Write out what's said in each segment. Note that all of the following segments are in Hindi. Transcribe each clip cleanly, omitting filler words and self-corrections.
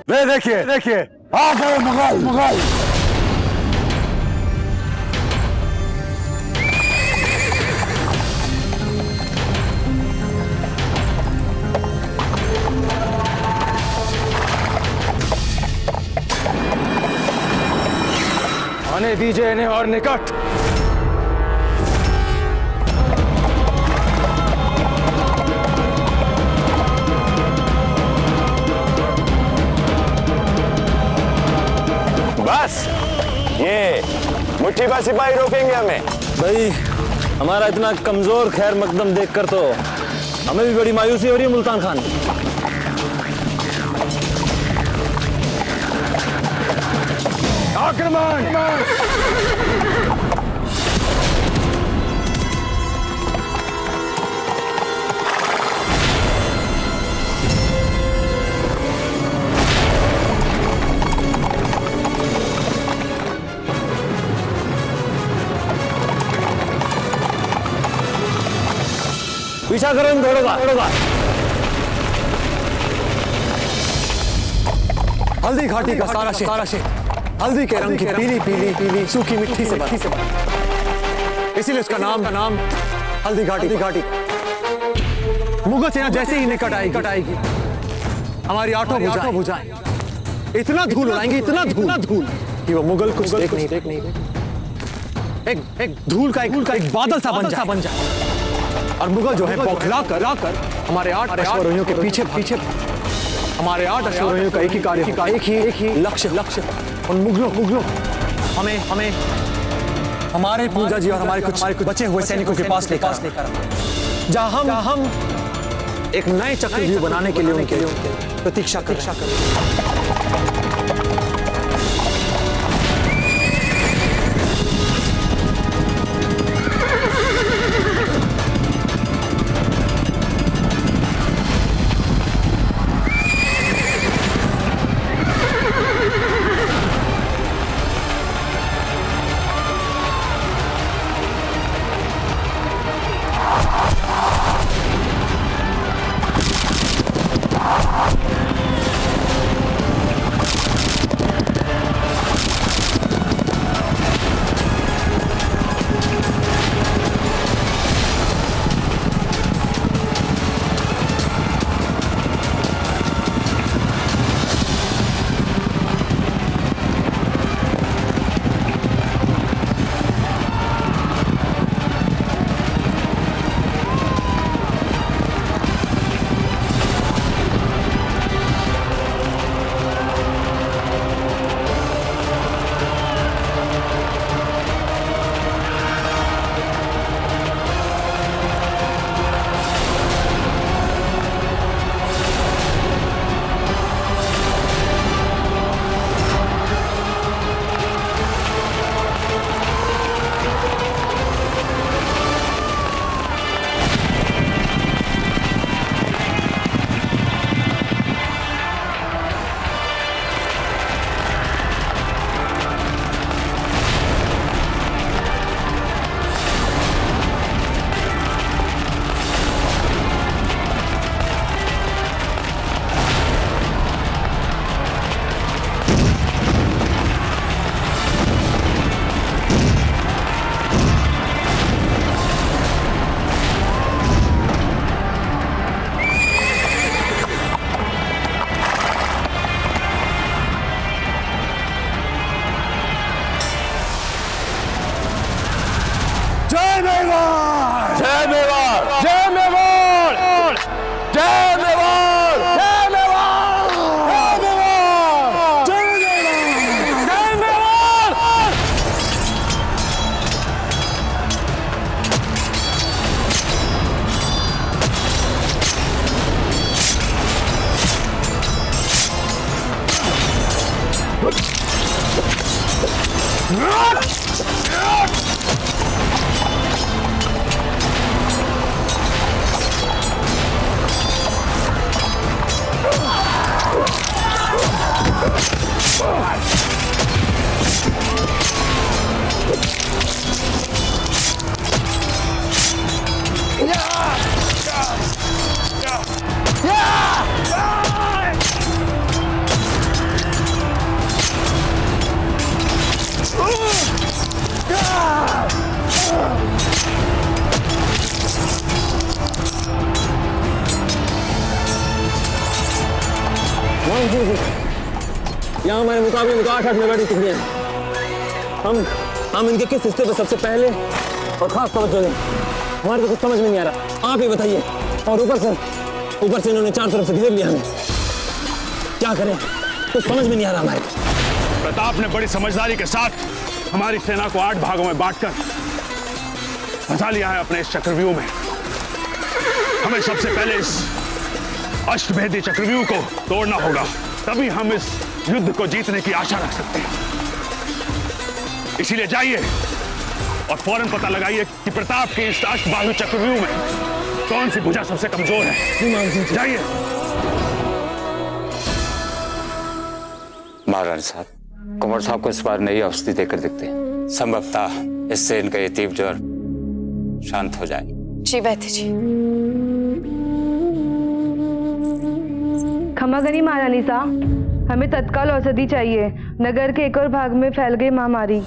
वे देखिए देखिए, आ गए मुगल मुगल। आने दीजिए इन्हें और निकट। बस ये मुट्ठी भर सिपाही रोकेंगे हमें। भाई हमारा इतना कमजोर खैर मकदम देखकर तो हमें भी बड़ी मायूसी हो रही है मुल्तान खान। आक्रमण! पीछा करो इन घोड़ों का। हल्दी घाटी का सारा शहर हल्दी के रंग की पीली पीली पीली सूखी मिट्टी से बना, इसीलिए उसका नाम हल्दी घाटी। मुगल सेना जैसे ही निकट आएगी हमारी आठों भुजाएं इतना धूल उड़ाएंगे, इतना धूल कि वो मुगल कुछ देख नहीं। एक धूल का एक बादल सा बन जाए और मुगल जो है बौखला कर हमारे 8 अश्वरोहियों के पीछे हमारे 8 अश्वरोहियों का एक ही कार्य, एक ही लक्ष्य उन मुगलों हमें हमारे पूजा जी और हमारे कुछ बचे हुए सैनिकों के पास लेकर जहां हम एक नए चक्रव्यूह बनाने के लिए उनके प्रतीक्षा करें। यहाँ हमारे मुकाबले में तो 8-8 मेवाड़ी टुकड़ियाँ हैं। हम इनके किस हिस्से पर सबसे पहले और खास तवज्जो दें, हमारे को कुछ समझ में नहीं आ रहा। आप ही बताइए। और ऊपर से इन्होंने चारों तरफ से घेर लिया हमें, क्या करें कुछ समझ में नहीं आ रहा हमारे को। प्रताप ने बड़ी समझदारी के साथ हमारी सेना को 8 भागों में बांटकर फंसा लिया है अपने इस चक्रव्यूह में। हमें सबसे पहले इस अष्टभेदी चक्रव्यूह को तोड़ना होगा, तभी हम इस युद्ध को जीतने की आशा रख सकते हैं। इसीलिए जाइए और फौरन पता लगाइए कि प्रताप के इस अष्टबाहु चक्रव्यूह में कौन सी भुजा सबसे कमजोर है। जाइए। महाराज साहब, कुंवर साहब को इस बार नई औषधि देकर देखते हैं, संभवतः इससे इनका ये तीव्र ज्वर शांत हो जाए। जी वैद्य जी। क्षमा करिए महारानी साहब, हमें तत्काल औषधि चाहिए। नगर के एक और भाग में फैल गई महामारी।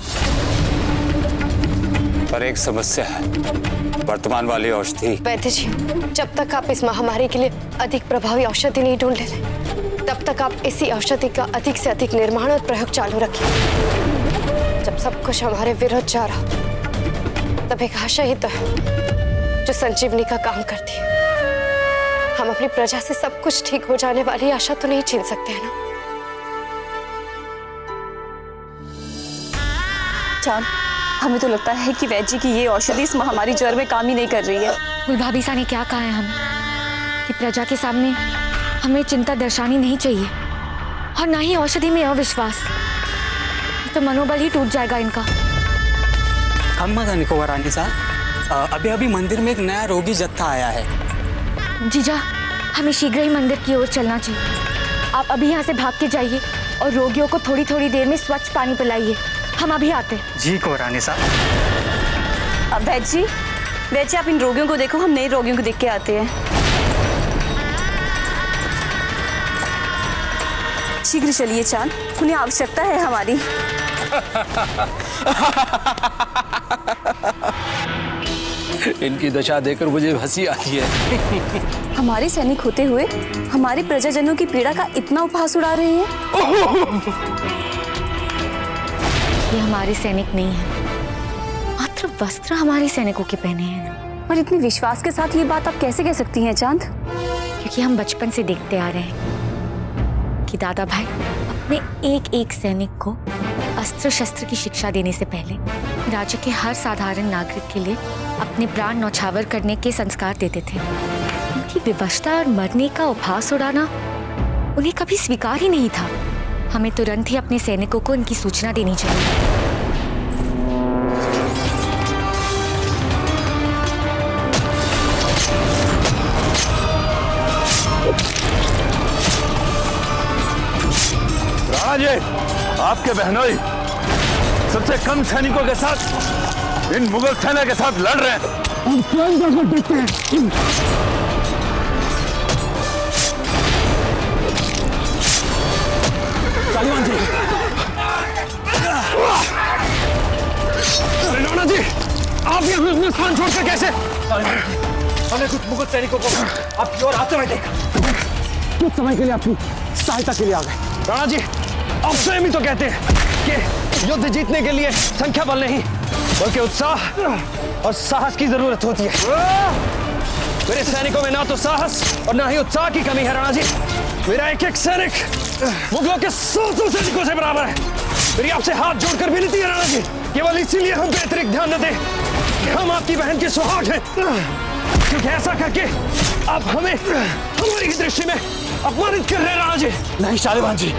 पर एक समस्या है, वर्तमान वाली औषधि। वैद्य जी, जब तक आप इस महामारी के लिए अधिक प्रभावी औषधि नहीं ढूंढ लेते, तब तक आप इसी औषधि का अधिक से अधिक निर्माण और प्रयोग चालू रखिए। जब सब कुछ हमारे विरुद्ध जा रहा, तब एक आशा ही तो है जो संजीवनी का काम करती है। हम अपनी प्रजा से सब कुछ ठीक हो जाने वाली आशा तो नहीं छीन सकते हैं ना। चांद, हमें तो लगता है कि वैद्य जी की ये औषधि इस महामारी ज्वर में काम ही नहीं कर रही है। गुलभाभी सा ने क्या कहा है हमें कि प्रजा के सामने हमें चिंता दर्शानी नहीं चाहिए और ना ही औषधि में अविश्वास, तो मनोबल ही टूट जाएगा इनका। हम मत निकोबार रानी साहब, अभी मंदिर में एक नया रोगी जत्था आया है। जीजा, हमें शीघ्र ही मंदिर की ओर चलना चाहिए। आप अभी यहाँ से भाग के जाइए और रोगियों को थोड़ी थोड़ी देर में स्वच्छ पानी पिलाइए। हम अभी आते हैं। जी कुंवर रानी साहब। वैद्य जी आप इन रोगियों को देखो, हम नए रोगियों को देख के आते हैं। शीघ्र चलिए चांद, उन्हें आवश्यकता है हमारी। इनकी दशा देखकर मुझे हंसी आती है। हमारे सैनिक होते हुए हमारे प्रजाजनों की पीड़ा का इतना उपहास उड़ा रहे हैं। ये हमारे सैनिक नहीं है, मात्र वस्त्र हमारे सैनिकों के पहने हैं। और इतने विश्वास के साथ ये बात आप कैसे कह सकती हैं चांद? क्योंकि हम बचपन से देखते आ रहे हैं कि दादा भाई अपने एक एक सैनिक को अस्त्र शस्त्र की शिक्षा देने से पहले राज्य के हर साधारण नागरिक के लिए अपने प्राण न्यौछावर करने के संस्कार देते थे। उनकी विवशता और मरने का उपहास उड़ाना उन्हें कभी स्वीकार ही नहीं था। हमें तुरंत ही अपने सैनिकों को इनकी सूचना देनी चाहिए। राणा जी, आपके बहनोई सबसे कम सैनिकों के साथ इन मुगल सेना के साथ लड़ रहे हैं। हम स्वयं जाकर देखते हैं। कालीवान जी, राणा जी, आप यहाँ अपना स्थान छोड़कर कैसे? हमें कुछ मुगल सैनिकों को आपकी ओर आते हुए देखा। कुछ समय के लिए आपकी सहायता के लिए आ गए। राणा जी, आप स्वयं ही तो कहते हैं कि युद्ध जीतने के लिए संख्या बल नहीं बल्कि उत्साह और साहस की जरूरत होती है। मेरे सैनिकों में ना तो साहस और ना ही उत्साह की कमी है राणा जी। मेरा एक एक सैनिक मुगलों के 100 सैनिकों से बराबर है। मेरी आपसे हाथ जोड़कर विनती है राणा जी, केवल इसीलिए हम पे अतिरिक्त ध्यान न दें कि हम आपकी बहन के सुहाग हैं, क्योंकि ऐसा करके आप हमें हमारी दृष्टि में अपमानित कर रहे हैं राणा जी। नहीं शालिवान जी,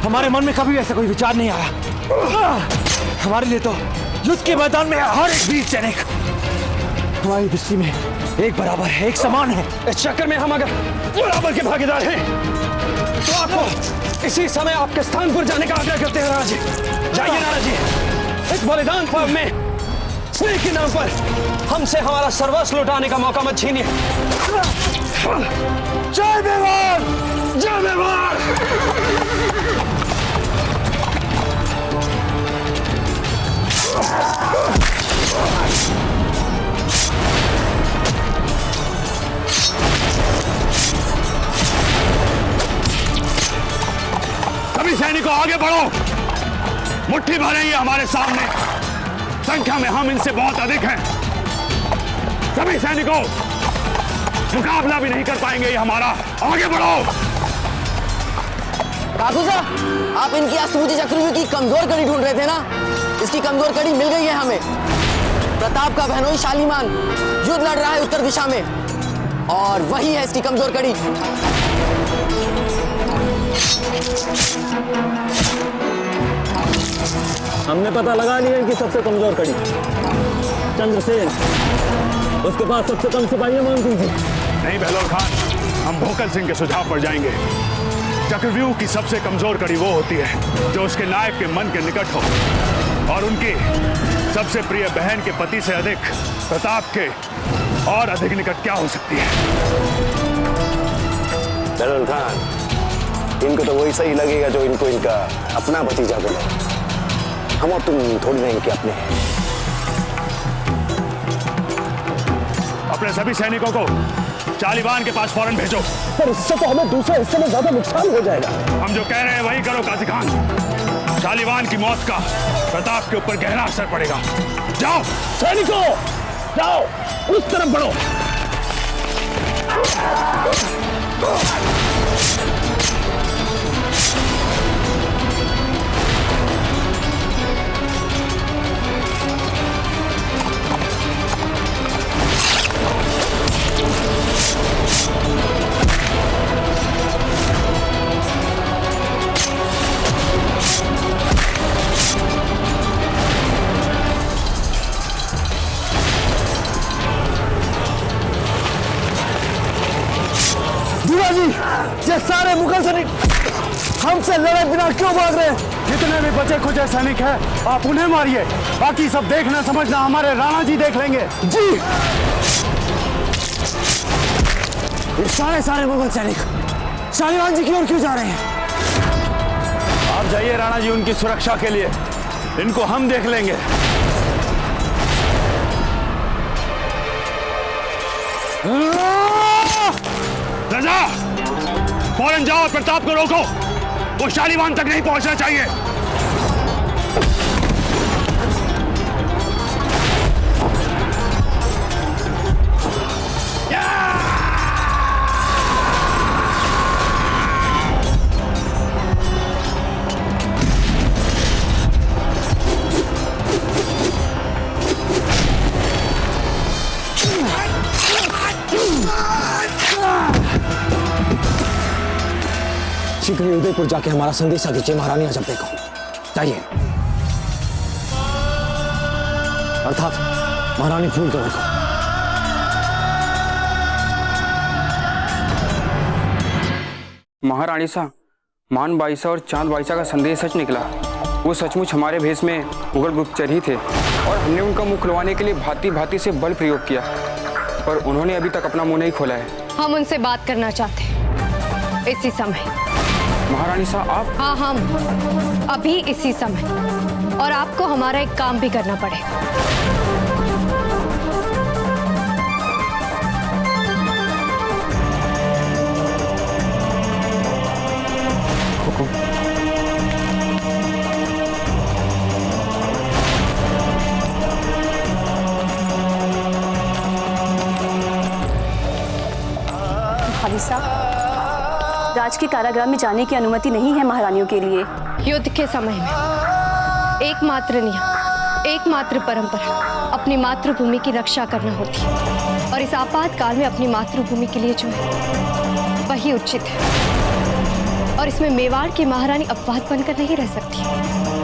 हमारे मन में कभी ऐसा कोई विचार नहीं आया। हमारे लिए तो युद्ध के मैदान में हर एक वीर सैनिक हमारी दृष्टि में एक बराबर है, एक समान है। इस चक्कर में हम अगर बराबर के भागीदार हैं तो आपको इसी समय आपके स्थान पर जाने का आग्रह करते हैं राणा जी। जाइए राणा जी, इस बलिदान पर्व में स्नेह के नाम पर हमसे हमारा सर्वस्व लुटाने का मौका मत छीनिए। जय मेवाड़, जय मेवाड़। सैनिकों आगे बढ़ो, मुट्ठी भर है ये हमारे सामने, संख्या में हम इनसे बहुत अधिक हैं। सभी सैनिकों, मुकाबला भी नहीं कर पाएंगे ये हमारा, आगे बढ़ो। ठाकुर साहब, आप इनकी अष्टभुजी चक्रव्यूह की कमजोर कड़ी ढूंढ रहे थे ना? इसकी कमजोर कड़ी मिल गई है हमें। प्रताप का बहनोई शालीमान युद्ध लड़ रहा है उत्तर दिशा में, और वही है इसकी कमजोर कड़ी। हमने पता लगा लिया इनकी सबसे कमजोर कड़ी। चंद्रसेन, उसके पास सबसे कम सिपाही है मान सिंह जी। नहीं बहलोल खान, हम भोकल सिंह के सुझाव पर जाएंगे। चक्रव्यूह की सबसे कमजोर कड़ी वो होती है जो उसके नायक के मन के निकट हो, और उनकी सबसे प्रिय बहन के पति से अधिक प्रताप के और अधिक निकट क्या हो सकती है? बहलोल खान, इनको तो वही सही लगेगा जो इनको इनका अपना भतीजा बोले। हम और तुम थोड़ी नहीं इनके अपने हैं। अपने सभी सैनिकों को शालीवान के पास फौरन भेजो। पर इससे तो हमें दूसरे हिस्से में ज्यादा नुकसान हो जाएगा। हम जो कह रहे हैं वही करो काजी खान। शालीवान की मौत का प्रताप के ऊपर गहरा असर पड़ेगा। जाओ सैनिकों, जाओ उस तरफ बढ़ो। ये सारे मुगल सैनिक हमसे लड़े बिना क्यों भाग रहे हैं? जितने भी बचे खुचे सैनिक हैं, आप उन्हें मारिए। बाकी सब देखना समझना हमारे राणा जी देख लेंगे। जी। ये सारे मुगल सैनिक शालीवान जी की ओर क्यों जा रहे हैं? आप जाइए राणा जी, उनकी सुरक्षा के लिए। इनको हम देख लेंगे। रजा, फौरन जाओ, प्रताप को रोको। वो शालीवान तक नहीं पहुंचना चाहिए। शीघ्र ही उदयपुर जाके हमारा संदेशा दीजिए महारानी अजब्बे को। जाइए। अर्थात महारानी फूल कंवर को। महारानी सा, मान बाईसा और चांद बाईसा का संदेश सच निकला। वो सचमुच हमारे भेष में मुगल गुप्तचर ही थे, और हमने उनका मुंह खुलवाने के लिए भांति भांति से बल प्रयोग किया, पर उन्होंने अभी तक अपना मुंह नहीं खोला है। हम उनसे बात करना चाहते हैं इसी समय। महारानी साहब, आप? हाँ, हम अभी इसी समय, और आपको हमारा एक काम भी करना पड़ेगा। खालिसा, राज के कारागार में जाने की अनुमति नहीं है महारानियों के लिए। युद्ध के समय में एकमात्र नियम, एकमात्र परंपरा अपनी मातृभूमि की रक्षा करना होती है, और इस आपातकाल में अपनी मातृभूमि के लिए जो है वही उचित है। और इसमें मेवाड़ की महारानी अपवाद बनकर नहीं रह सकती,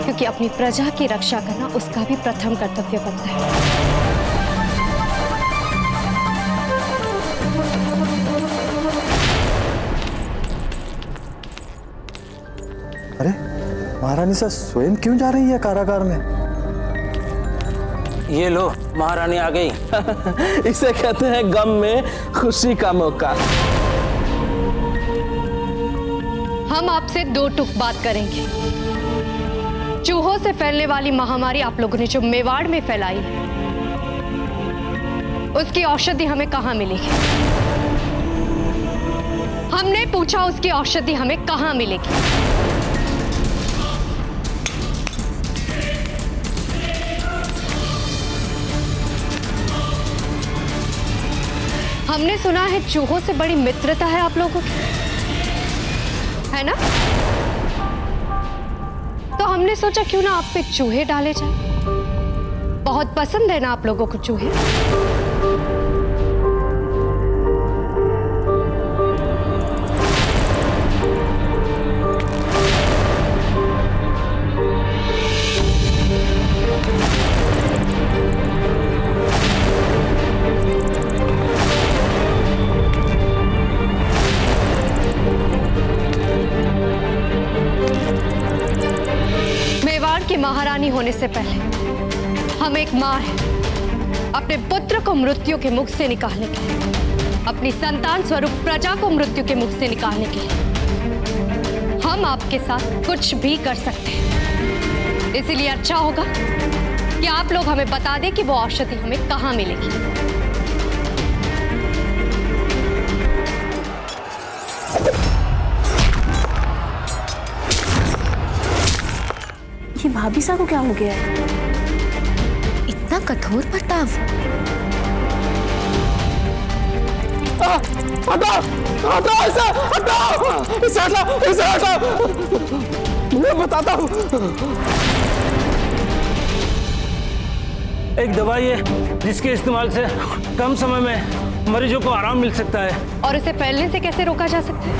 क्योंकि अपनी प्रजा की रक्षा करना उसका भी प्रथम कर्तव्य बनता है। अरे महारानी सा स्वयं क्यों जा रही है कारागार में? ये लो, महारानी आ गई। इसे कहते हैं गम में खुशी का मौका। हम आपसे दो टुक बात करेंगे। चूहों से फैलने वाली महामारी आप लोगों ने जो मेवाड़ में फैलाई, उसकी औषधि हमें कहां मिलेगी? हमने पूछा उसकी औषधि हमें कहां मिलेगी? हमने सुना है चूहों से बड़ी मित्रता है आप लोगों की, है ना? तो हमने सोचा क्यों ना आप पे चूहे डाले जाए। बहुत पसंद है ना आप लोगों को चूहे? की महारानी होने से पहले हम एक मां हैं, अपने पुत्र को मृत्यु के मुख से निकालने के लिए, अपनी संतान स्वरूप प्रजा को मृत्यु के मुख से निकालने के लिए हम आपके साथ कुछ भी कर सकते हैं। इसलिए अच्छा होगा कि आप लोग हमें बता दें कि वो औषधि हमें कहां मिलेगी। ये भाभी सा को क्या हो गया है? इतना कठोर बर्ताव। हटाओ, हटाओ इसे, हटाओ, इसे हटाओ, इसे हटाओ। मैं बताता हूँ। एक दवाई है जिसके इस्तेमाल से कम समय में मरीजों को आराम मिल सकता है। और इसे फैलने से कैसे रोका जा सकता है?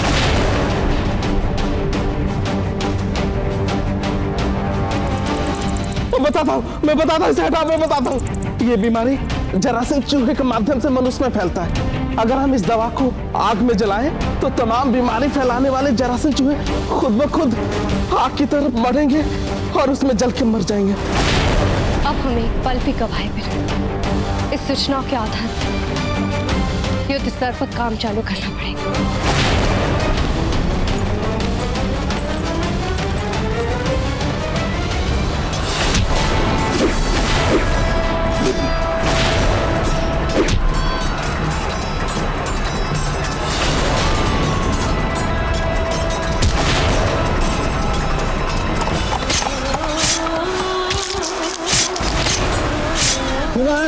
मैं बताता हूँ, इसे हटाओ, मैं बताता हूँ। ये बीमारी जरासीम चूहे के माध्यम से मनुष्य में फैलता है। अगर हम इस दवा को आग में जलाएं तो तमाम बीमारी फैलाने वाले जरासीम चूहे खुद ब खुद आग की तरफ बढ़ेंगे और उसमें जल के मर जाएंगे। अब हमें एक पल भी गवाए बिना इस सूचनाओं के आधार पर युद्ध स्तर पर काम चालू करना पड़ेगा।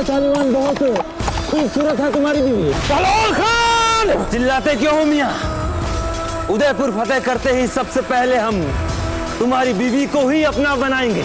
शालीमान बहुत खूबसूरत है तुम्हारी बीवी। सलोल खान! चिल्लाते क्यों हो मियां? उदयपुर फतेह करते ही सबसे पहले हम तुम्हारी बीवी को ही अपना बनाएंगे।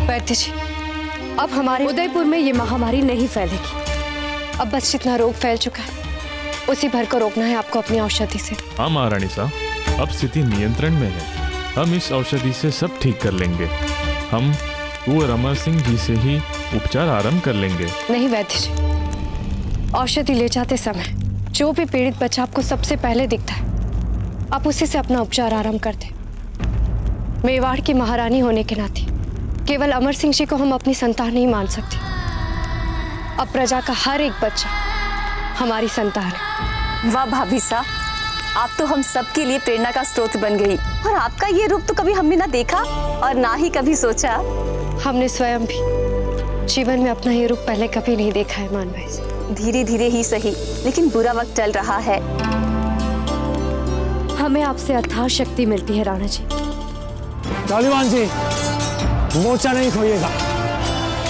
वैद्य जी, अब हमारे उदयपुर में ये महामारी नहीं फैलेगी। अब बस जितना रोग फैल चुका है उसी भर को रोकना है आपको अपनी औषधि से। हाँ महारानी साहब, अब स्थिति नियंत्रण में है। हम इस औषधि से सब ठीक कर लेंगे। हम कुंवर अमर सिंह जी से ही उपचार आरंभ कर लेंगे। नहीं वैद्य जी, औषधि ले जाते समय जो भी पीड़ित बच्चा आपको सबसे पहले दिखता है आप उसी से अपना उपचार आरंभ कर दें। मेवाड़ की महारानी होने के नाते केवल अमर सिंह जी को हम अपनी संतान नहीं मान सकते। अब प्रजा का हर एक बच्चा हमारी संतान है। वाह भाभी साहब, आप तो हम सबके लिए प्रेरणा का स्रोत बन गई। और आपका ये रूप तो कभी हमने ना देखा और ना ही कभी सोचा। हमने स्वयं भी जीवन में अपना ये रूप पहले कभी नहीं देखा है मान भाई से। धीरे धीरे ही सही, लेकिन बुरा वक्त चल रहा है। हमें आपसे अथाह शक्ति मिलती है राणा जी। शालीमान जी, मोर्चा नहीं खोइएगा,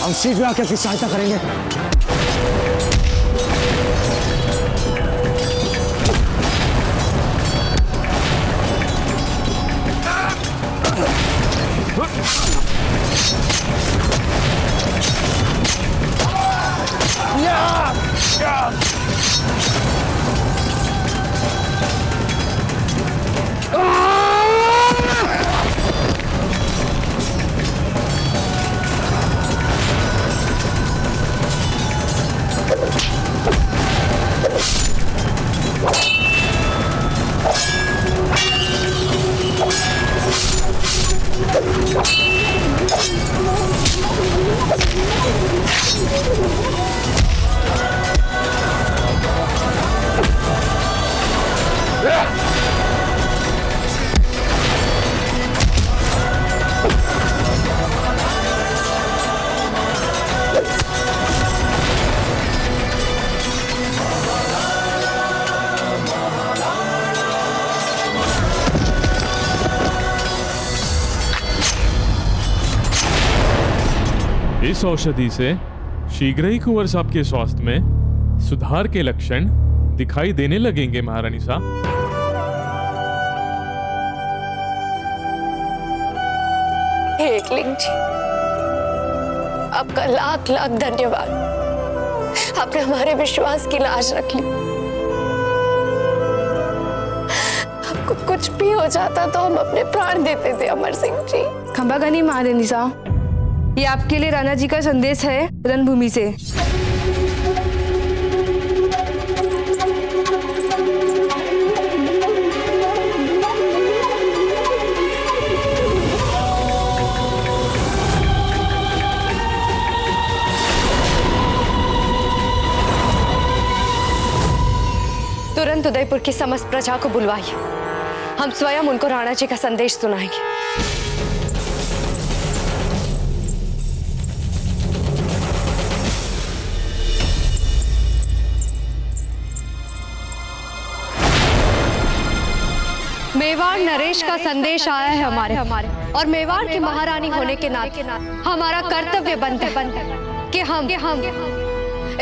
हम शीघ्र आकर आपकी सहायता करेंगे। इस औषधि से शीघ्र ही कुंवर साहब के स्वास्थ्य में सुधार के लक्षण दिखाई देने लगेंगे महारानी साहब। एकलिंग जी, आपका लाख लाख धन्यवाद। आपने हमारे विश्वास की लाज रख ली। आपको कुछ भी हो जाता तो हम अपने प्राण देते थे अमर सिंह जी। खंबा गनी महारानी साहब, ये आपके लिए राणा जी का संदेश है रणभूमि से। तुरंत उदयपुर की समस्त प्रजा को बुलवाइए। हम स्वयं उनको राणा जी का संदेश सुनाएंगे। मेवाड़ नरेश का संदेश आया है हमारे और मेवाड़ की महारानी होने के नाते हमारा कर्तव्य बनता है कि हम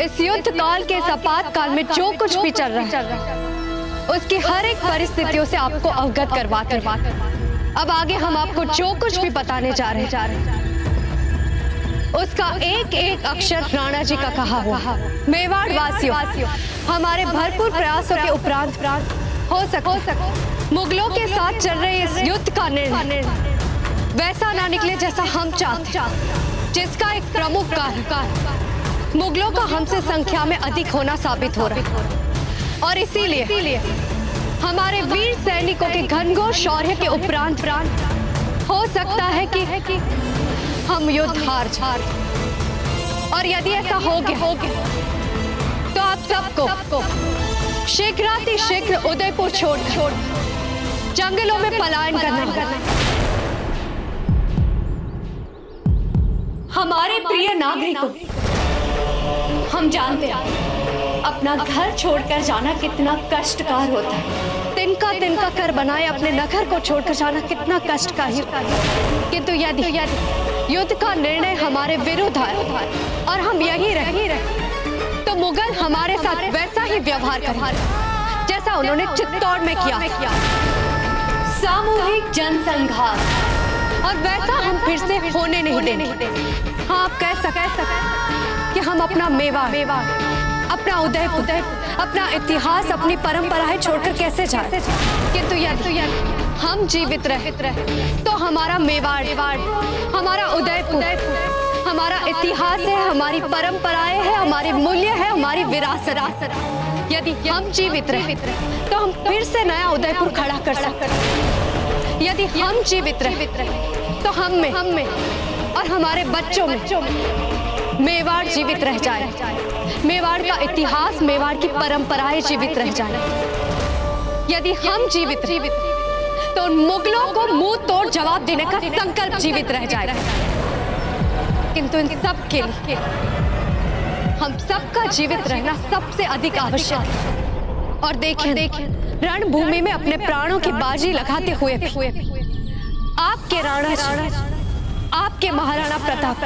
इस युद्ध काल के आपातकाल में जो कुछ भी चल रहा है उसकी हर एक परिस्थितियों से आपको अवगत करवाते हैं। अब आगे हम आपको जो कुछ भी बताने जा रहे हैं उसका एक एक अक्षर राणा जी का कहा हुआ। मेवाड़ वासियों, हमारे भरपूर प्रयासों के उपरांत हो सको मुगलों के साथ चल रहे इस युद्ध का निर्णय वैसा ना निकले जैसा हम चाहते, जिसका एक प्रमुख कारण मुगलों का हमसे संख्या में अधिक होना साबित हो रहा है। और इसीलिए हमारे वीर सैनिकों के घनघोर शौर्य के उपरांत हो सकता है कि हम युद्ध हार जाएं। और यदि ऐसा हो गया तो आप सबको शीघ्र उदयपुर छोड़ जंगलों में पलायन करना। हमारे प्रिय नागरिकों, हम जानते हैं अपना घर छोड़कर जाना कितना कष्टकार होता है। तिनका कर बनाए अपने नगर को छोड़कर जाना कितना कष्टकारी होता है। किंतु यदि युद्ध का निर्णय हमारे विरुद्ध आए और हम यहीं रहे तो मुगल हमारे साथ वैसा ही व्यवहार करें जैसा उन्होंने चित्तौड़ में किया, सामूहिक जनसंहार, और वैसा हम फिर से होने नहीं देंगे। हाँ, आप कह सकते कि हम अपना मेवाड़, अपना उदयपुर, अपना इतिहास, अपनी परंपराएं छोड़कर कैसे जाएं? किंतु यदि हम जीवित रहे तो हमारा मेवाड़, हमारा उदयपुर, हमारा इतिहास है, हमारी परंपराएं है, हमारी मूल्य है, हमारी विरासत। यदि हम जीवित रहे तो हम फिर से नया उदयपुर खड़ा कर सकते हैं। यदि हम जीवित रहे तो हम में और हमारे बच्चों में मेवाड़ जीवित रह जाए, मेवाड़ का इतिहास, मेवाड़ की परंपराएं जीवित रह जाए। यदि हम जीवित तो उन मुगलों को मुंह तोड़ जवाब देने का संकल्प जीवित रह जाए। किंतु इन सब के लिए हम सबका जीवित रहना सबसे अधिक आवश्यक है। और देखिए रणभूमि में अपने प्राणों की बाजी लगाते हुए आपके राणा, आपके महाराणा प्रताप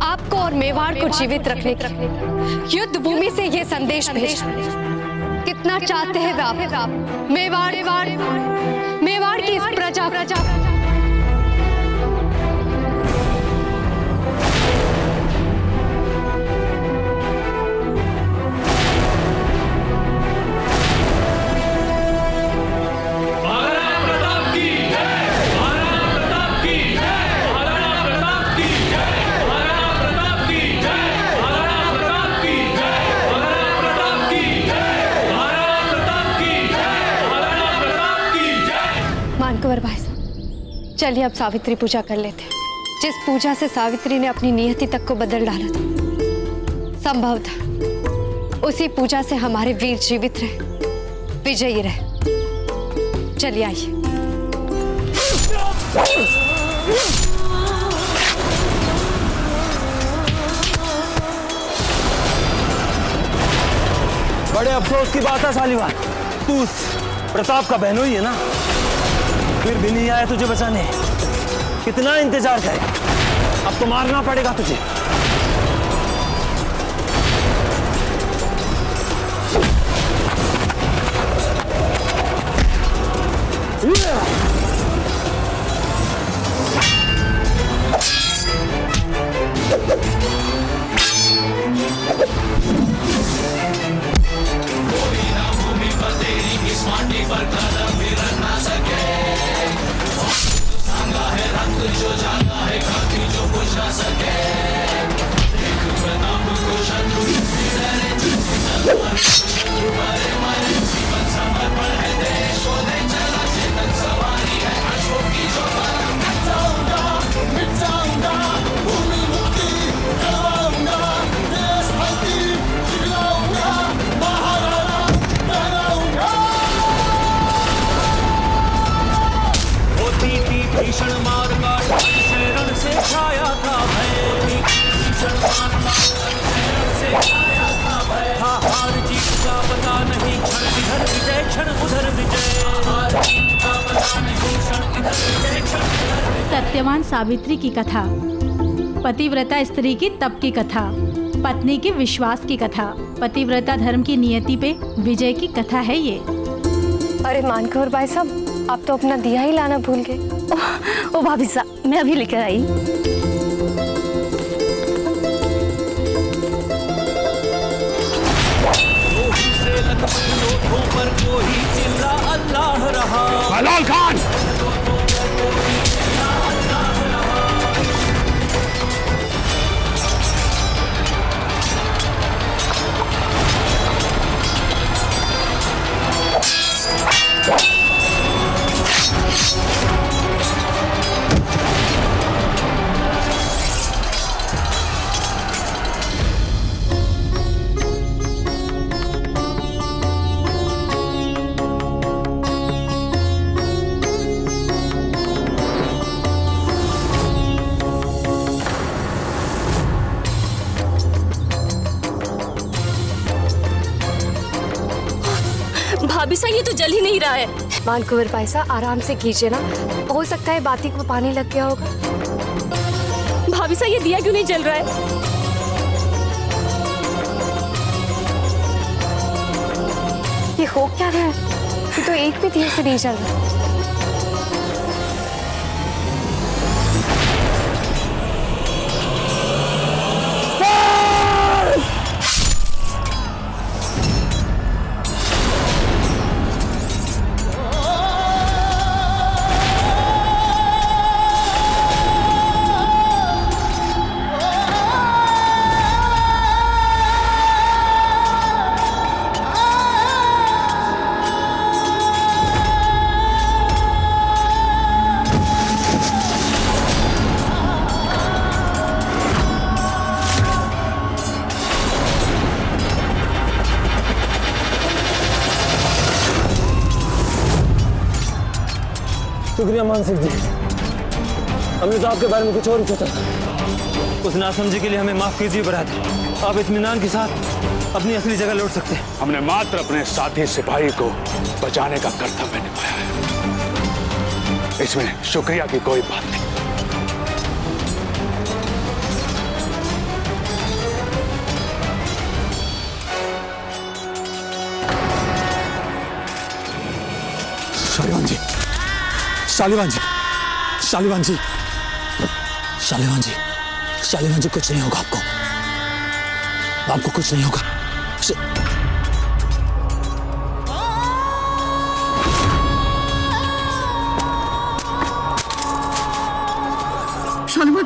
आपको और मेवाड़ को जीवित रखने की युद्ध भूमि से ये संदेश भेज कितना चाहते हैं आप मेवाड़ की इस प्रजा मानकुंवर भाई साहब, चलिए अब सावित्री पूजा कर लेते हैं। जिस पूजा से सावित्री ने अपनी नियति तक को बदल डाला था, संभव था उसी पूजा से हमारे वीर जीवित रहे, विजयी रहे। चलिए आइए। बड़े अफसोस की बात है शालीवान, तू उस प्रताप का बहनोई है ना, फिर भी नहीं आया तुझे बचाने। कितना इंतजार करे, अब तो मारना पड़ेगा तुझे। भीषण मार काट शरण से छाया था भय, भीषण मार से छाया था भय। हार जीत का पता नहीं, क्षण इधर विजय क्षण उधर विजय। हार जीत का पता नहीं, क्षण इधर विजय क्षण उधर विजय। सत्यवान सावित्री की कथा, पतिव्रता स्त्री की तप की कथा, पत्नी के विश्वास की कथा, पतिव्रता धर्म की नियति पे विजय की कथा है ये। अरे मानकुंवर भाई साहब, आप तो अपना दिया ही लाना भूल गए। ओ भाभी साहब, मैं अभी लेकर आई। पर कोई चिल्ला अल्लाह रहा। हलाल खान, भाभी साहब, ये तो जल ही नहीं रहा है। मानकुंवर भाई साहब, आराम से कीजिए ना, हो सकता है बाती को पानी लग गया होगा। भाभी साहब, ये दिया क्यों नहीं जल रहा है? ये हो क्या रहा है? ये तो एक भी दिया से नहीं जल रहा। शुक्रिया मान सिंह जी, हमने तो आपके बारे में कुछ और ही सोचा था। उस नासमझी के लिए हमें माफ कीजिए बरादर। आप इत्मीनान के साथ अपनी असली जगह लौट सकते हैं। हमने मात्र अपने साथी सिपाही को बचाने का कर्तव्य निभाया है, इसमें शुक्रिया की कोई बात नहीं। शालिवान जी, शालिवान जी, शालिवान जी, शालिवान जी, शालिवान जी, कुछ नहीं होगा आपको, आपको कुछ नहीं होगा। शालिवान,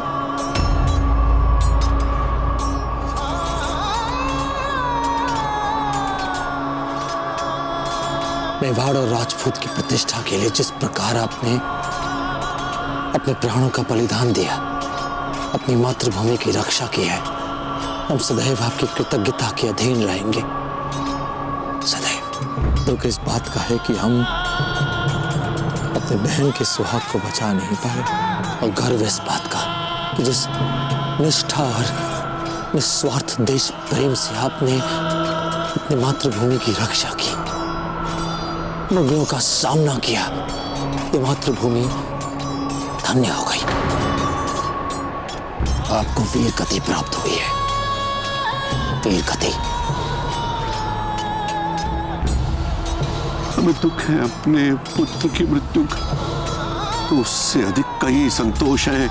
मेवाड़ और राजपूत की प्रतिष्ठा के लिए जिस प्रकार आपने अपने प्राणों का बलिदान दिया, अपनी मातृभूमि की रक्षा की है, हम सदैव आपकी कृतज्ञता के अधीन रहेंगे, सदैव। दुख इस बात का है कि हम अपने बहन के सुहाग को बचा नहीं पाए, और गर्व इस बात का कि जिस निष्ठा और निस्वार्थ देश प्रेम से आपने अपनी मातृभूमि की रक्षा की, मुगलों का सामना किया, ये मातृभूमि धन्य हो गई। आपको वीर गति प्राप्त हुई है, वीर गति। हमें दुख है अपने पुत्र की मृत्यु का, तो उससे अधिक कई संतोष है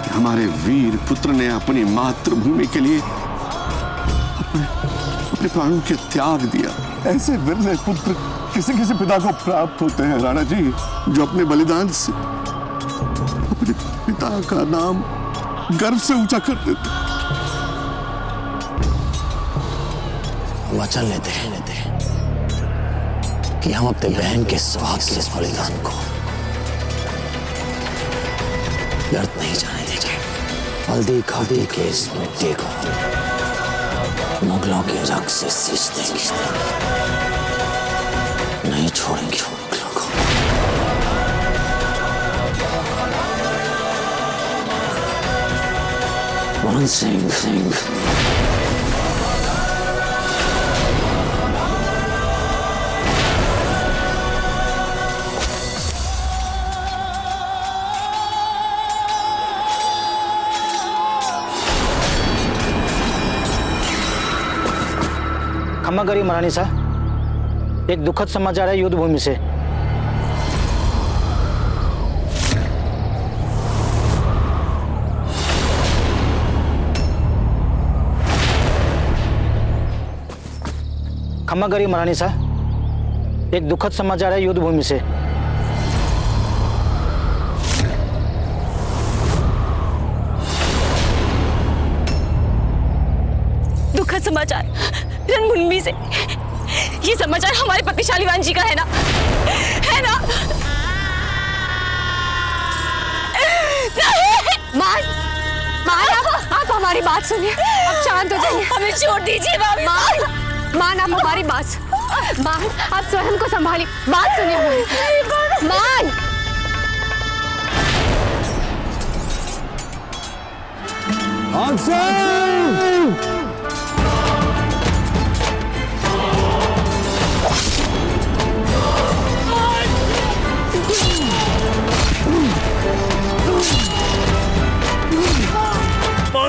कि हमारे वीर पुत्र ने अपनी मातृभूमि के लिए अपने प्राणों के त्याग दिया। ऐसे विरले पुत्र किसी किसी पिता को प्राप्त होते हैं राणा जी, जो अपने बलिदान से अपने पिता का नाम गर्व से ऊंचा कर देते। वचन लेते हैं कि हम अपने बहन के सुहाग के इस बलिदान को व्यर्थ नहीं जाने देंगे। हल्दी घाटी के इस मिट्टी को मुगलों के रक्त से सींच देंगे, नहीं छोड़ेंगे मुगलों को। मान सिंह, क्षमा करिए महारानी साहब, एक दुखद समाचार है युद्ध भूमि से। क्षमा करिए महारानी साहब, एक दुखद समाचार है युद्ध भूमि से। दुखद समाचार रणभूमि से? ये समाचार हमारे पति शालिवान जी का है ना? है ना? आप हमारी बात सुनिए, आप शांत हो जाइए। हमें छोड़ दीजिए मान, आप हमारी बात, मान, आप स्वयं को संभालिए, बात सुनिए हमारी। मान, मान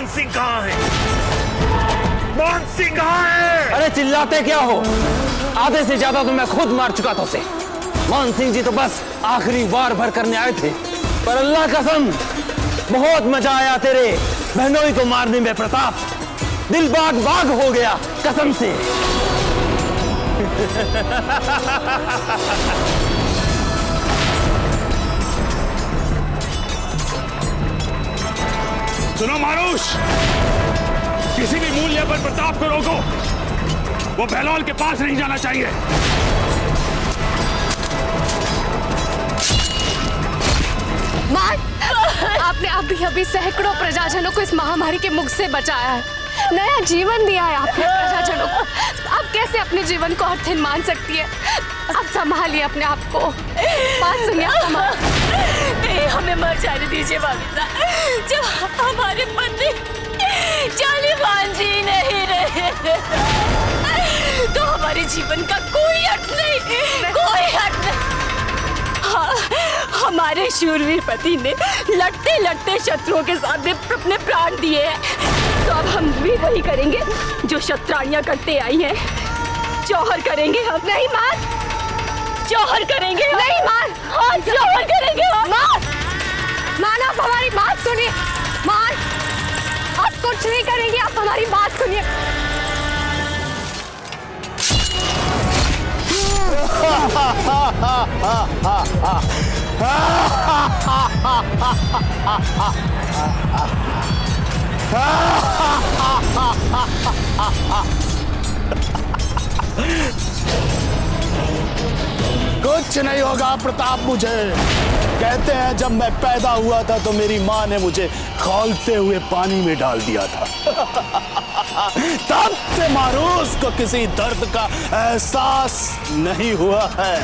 सिंह कहाँ है? मान सिंह कहाँ है? अरे चिल्लाते क्या हो? आधे से ज्यादा तो मैं खुद मार चुका था उसे। मान सिंह जी तो बस आखिरी वार भर करने आए थे, पर अल्लाह कसम बहुत मजा आया तेरे बहनोई को मारने में प्रताप। दिल बाग बाग हो गया कसम से। सुनो मारूश, किसी भी मूल्य पर प्रताप को रोको। वो बहलोल के पास नहीं जाना चाहिए। मान, आपने अभी सैकड़ों प्रजाजनों को इस महामारी के मुख से बचाया है, नया जीवन दिया है आपने प्रजाजनों को। आप कैसे अपने जीवन को अर्थिन मान सकती है? आप संभालिए अपने आप को। बात सुनिए आप नहीं, हमें मर जाने दीजिए भाभी साहब। जब हमारे पति शालीवान जी नहीं रहे तो हमारे जीवन का कोई अर्थ नहीं, कोई अर्थ नहीं। हाँ, हमारे शूरवीर पति ने लड़ते लड़ते शत्रुओं के सामने अपने प्राण दिए हैं, तो अब हम भी वही करेंगे जो शत्राणियां करते आई हैं। जौहर करेंगे हम। नहीं मां, जौहर करेंगे हम। नहीं मां, हाँ जौहर करेंगे हम। मां आप हमारी बात सुनिए। मां आप कुछ नहीं करेंगे, आप हमारी बात सुनिए। कुछ नहीं होगा प्रताप मुझे। कहते हैं जब मैं पैदा हुआ था तो मेरी माँ ने मुझे खौलते हुए पानी में डाल दिया था। तब से मारूस को किसी दर्द का एहसास नहीं हुआ है।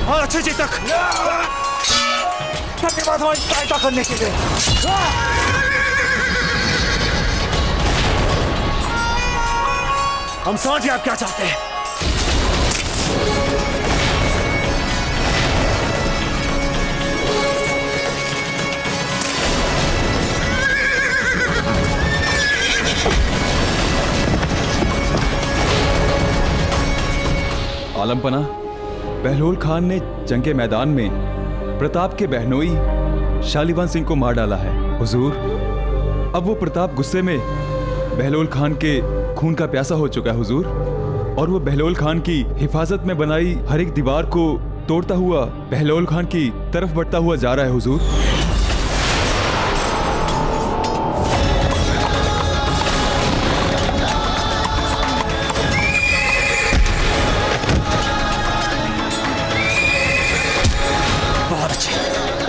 और अच्छे जी तक धन्यवाद हमारी सहायता करने के लिए। हम समझ गए आप क्या चाहते हैं। आलमपना, बहलोल खान ने जंग के मैदान में प्रताप के बहनोई शालीवान सिंह को मार डाला है हुजूर। अब वो प्रताप गुस्से में बहलोल खान के खून का प्यासा हो चुका है हुजूर, और वो बहलोल खान की हिफाजत में बनाई हर एक दीवार को तोड़ता हुआ बहलोल खान की तरफ बढ़ता हुआ जा रहा है हुजूर।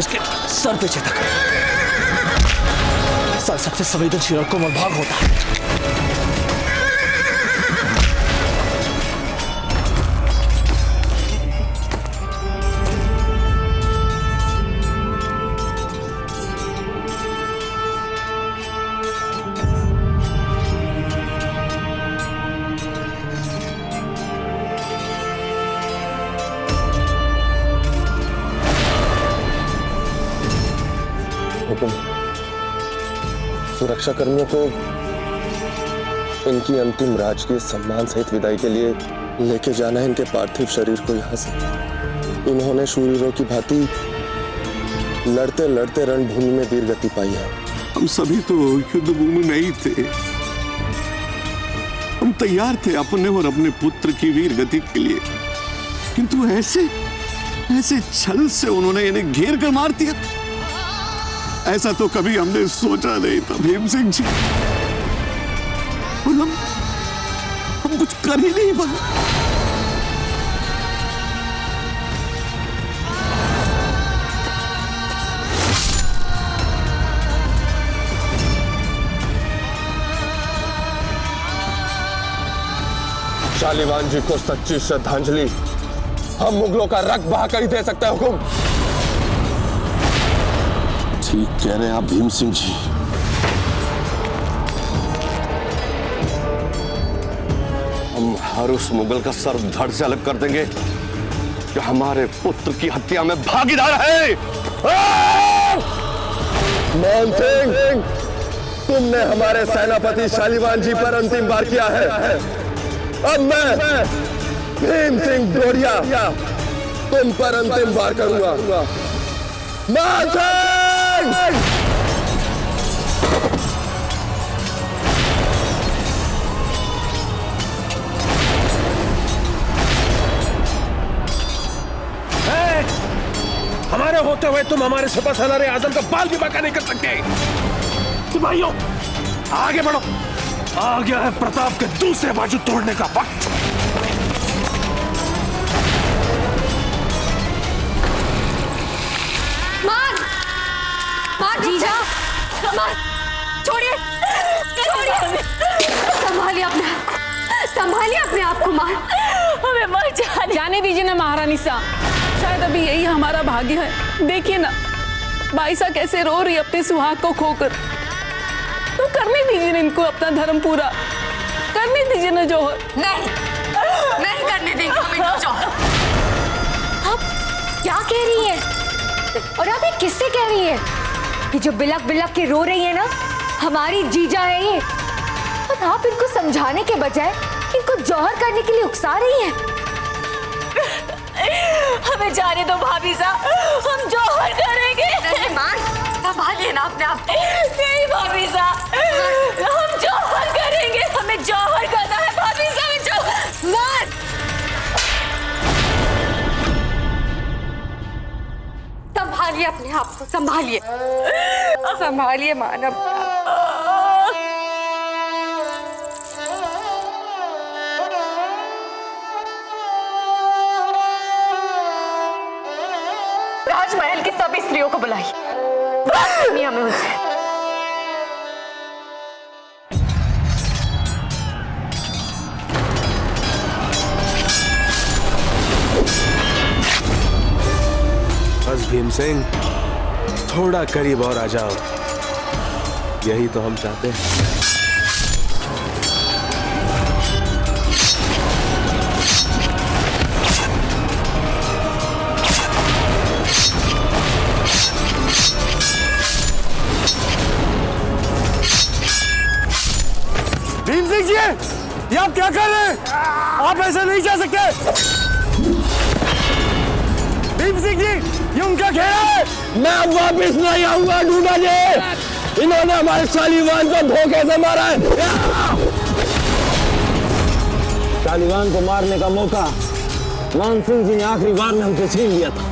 इसके सर पे चेतक। सर सबसे संवेदनशील और कोमल भाग होता है। सुरक्षा कर्मियों को इनकी अंतिम राजकीय सम्मान सहित विदाई के लिए लेके जाना है इनके पार्थिव शरीर को यहाँ से। इन्होंने शूरवीरों की भांति लड़ते लड़ते रणभूमि में वीर गति पाई है। हम सभी तो युद्ध भूमि में ही थे। हम तैयार थे अपने और अपने पुत्र की वीर गति के लिए, किंतु ऐसे छल से उन्होंने इन्हें घेर कर मार दिया। ऐसा तो कभी हमने सोचा नहीं था भीम सिंह जी, और हम कुछ कर ही नहीं पाए। शालीवान जी को सच्ची श्रद्धांजलि हम मुगलों का रक्त बहाकर ही दे सकते हैं हुकुम। ठीक कह रहे हैं आप भीम सिंह जी। हम हर उस मुगल का सर धड़ से अलग कर देंगे जो हमारे पुत्र की हत्या में भागीदार है। मान सिंह, तुमने हमारे सेनापति शालीवान जी पर अंतिम वार किया है। अब मैं भीम सिंह डोरिया तुम पर अंतिम वार करूंगा। मान सिंह! हुए तुम हमारे सुपा सालारे आजम का बाल भी बाका नहीं कर सकते। सिपाहियों आगे बढ़ो, आ गया है प्रताप के दूसरे बाजू तोड़ने का वक्त। मार जीजा, मार, छोड़िए, छोड़िए, संभालिए अपने आप को। मार, हमें मर जाने दीजिए ना महारानी साहब, शायद अभी यही हमारा भाग्य है। देखिए ना बाईसा कैसे रो रही अपने सुहाग को खोकर। तो करने दीजिए ना इनको अपना धर्म पूरा, करने दीजिए ना जौहर। नहीं करने देंगे हम इनको जौहर। आप क्या कह रही है? और आप ये किससे कह रही है? कि जो बिलक बिलक के रो रही है ना, हमारी जीजा है ये। और आप इनको समझाने के बजाय इनको जौहर करने के लिए उकसा रही हैं। हमें जाने दो भाभी साहब, हम जौहर करेंगे। संभालिए ना अपने आप। नहीं भाभी साहब, हम जौहर करेंगे, हमें जौहर करना है भाभी साहब, जौहर। संभालिए अपने आप को, संभालिए, संभालिए मानव। राजमहल की सभी स्त्रियों को बुलाइए, बात करनी हमें उनसे। बस भीम सिंह, थोड़ा करीब और आ जाओ, यही तो हम चाहते हैं। भीम सिंह जी, ये आप क्या कर रहे हैं? आप ऐसे नहीं जा सकते। भीम सिंह जी, ये उनका घेरा है। मैं अब वापिस नहीं आऊंगा ढूंढा जी। इन्होंने हमारे शालीवान को धोखे से मारा है। शालीवान को मारने का मौका मान सिंह जी ने आखिरी बार में हमसे छीन लिया था।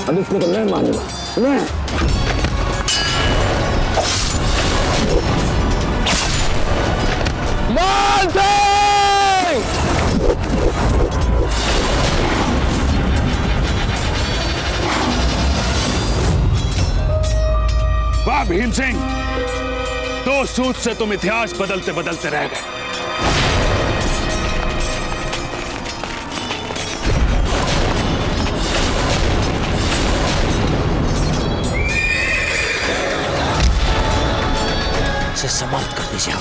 अब इसको तो मैं मारूंगा, मैं। मान सिंह! वाह भीम सिंह, दो सूत से तुम इतिहास बदलते बदलते रह गए। से समाप्त कर दीजिए आप।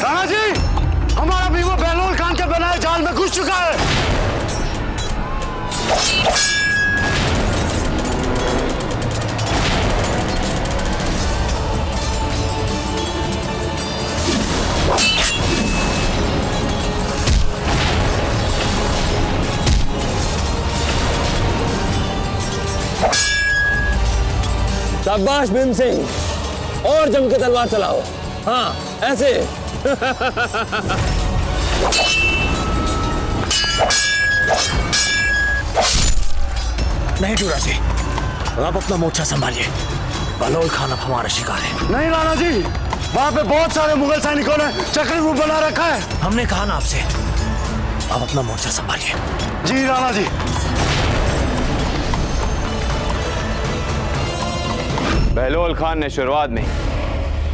राणा जी, हमारा बीवो बहलोल खान के बनाए जाल में घुस चुका है। शाबाश भीम सिंह, और जम के तलवार चलाओ। हाँ, ऐसे। नहीं टूरा जी, आप अपना मोर्चा संभालिए। बहलोल खान अब हमारा शिकार है। नहीं राणा जी, वहां पे बहुत सारे मुगल सैनिकों ने चक्रव्यूह बना रखा है। हमने कहा ना आपसे, आप अपना मोर्चा संभालिए। जी राणा जी। बहलोल खान ने शुरुआत में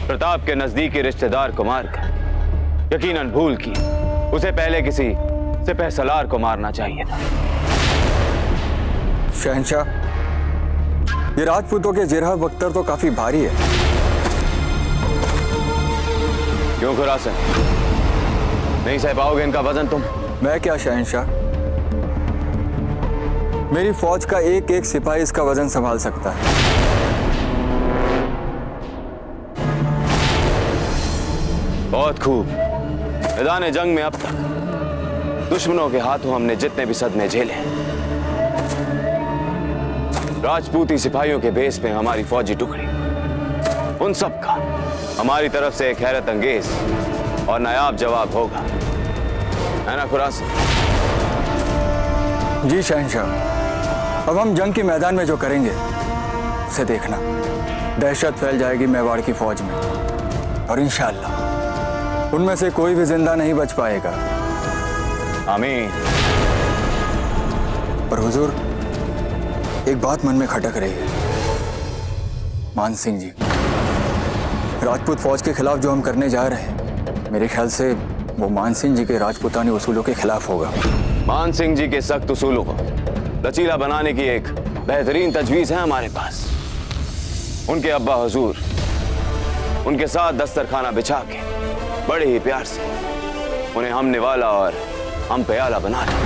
प्रताप के नजदीकी रिश्तेदार को मारकर यकीनन भूल की। उसे पहले किसी सिपह सलार को मारना चाहिए था। शहंशाह, ये राजपूतों के जिरह बख्तर तो काफी भारी है। क्यों खुरासन, नहीं सह पाओगे इनका वजन तुम? मैं क्या शहंशाह, मेरी फौज का एक एक सिपाही इसका वजन संभाल सकता है। बहुत खूब। मैदान जंग में अब तक दुश्मनों के हाथों हमने जितने भी सदमे झेले, राजपूती सिपाहियों के बेस में हमारी फौजी टुकड़ी, उन सब का हमारी तरफ से एक हैरत अंगेज और नायाब जवाब होगा, है ना खुरासन? जी शहंशाह। अब हम जंग के मैदान में जो करेंगे उसे देखना। दहशत फैल जाएगी मेवाड़ की फौज में और इंशाअल्लाह उनमें से कोई भी जिंदा नहीं बच पाएगा। आमीन। पर हुजूर, एक बात मन में खटक रही है। मान सिंह जी, राजपूत फौज के खिलाफ जो हम करने जा रहे हैं, मेरे ख्याल से वो मान सिंह जी के राजपूतानी उसूलों के खिलाफ होगा। मान सिंह जी के सख्त उसूलों को लचीला बनाने की एक बेहतरीन तजवीज है हमारे पास। उनके अब्बा हुजूर उनके साथ दस्तरखाना बिछा के बड़े ही प्यार से उन्हें हम निवाला और हम प्याला बना लिया।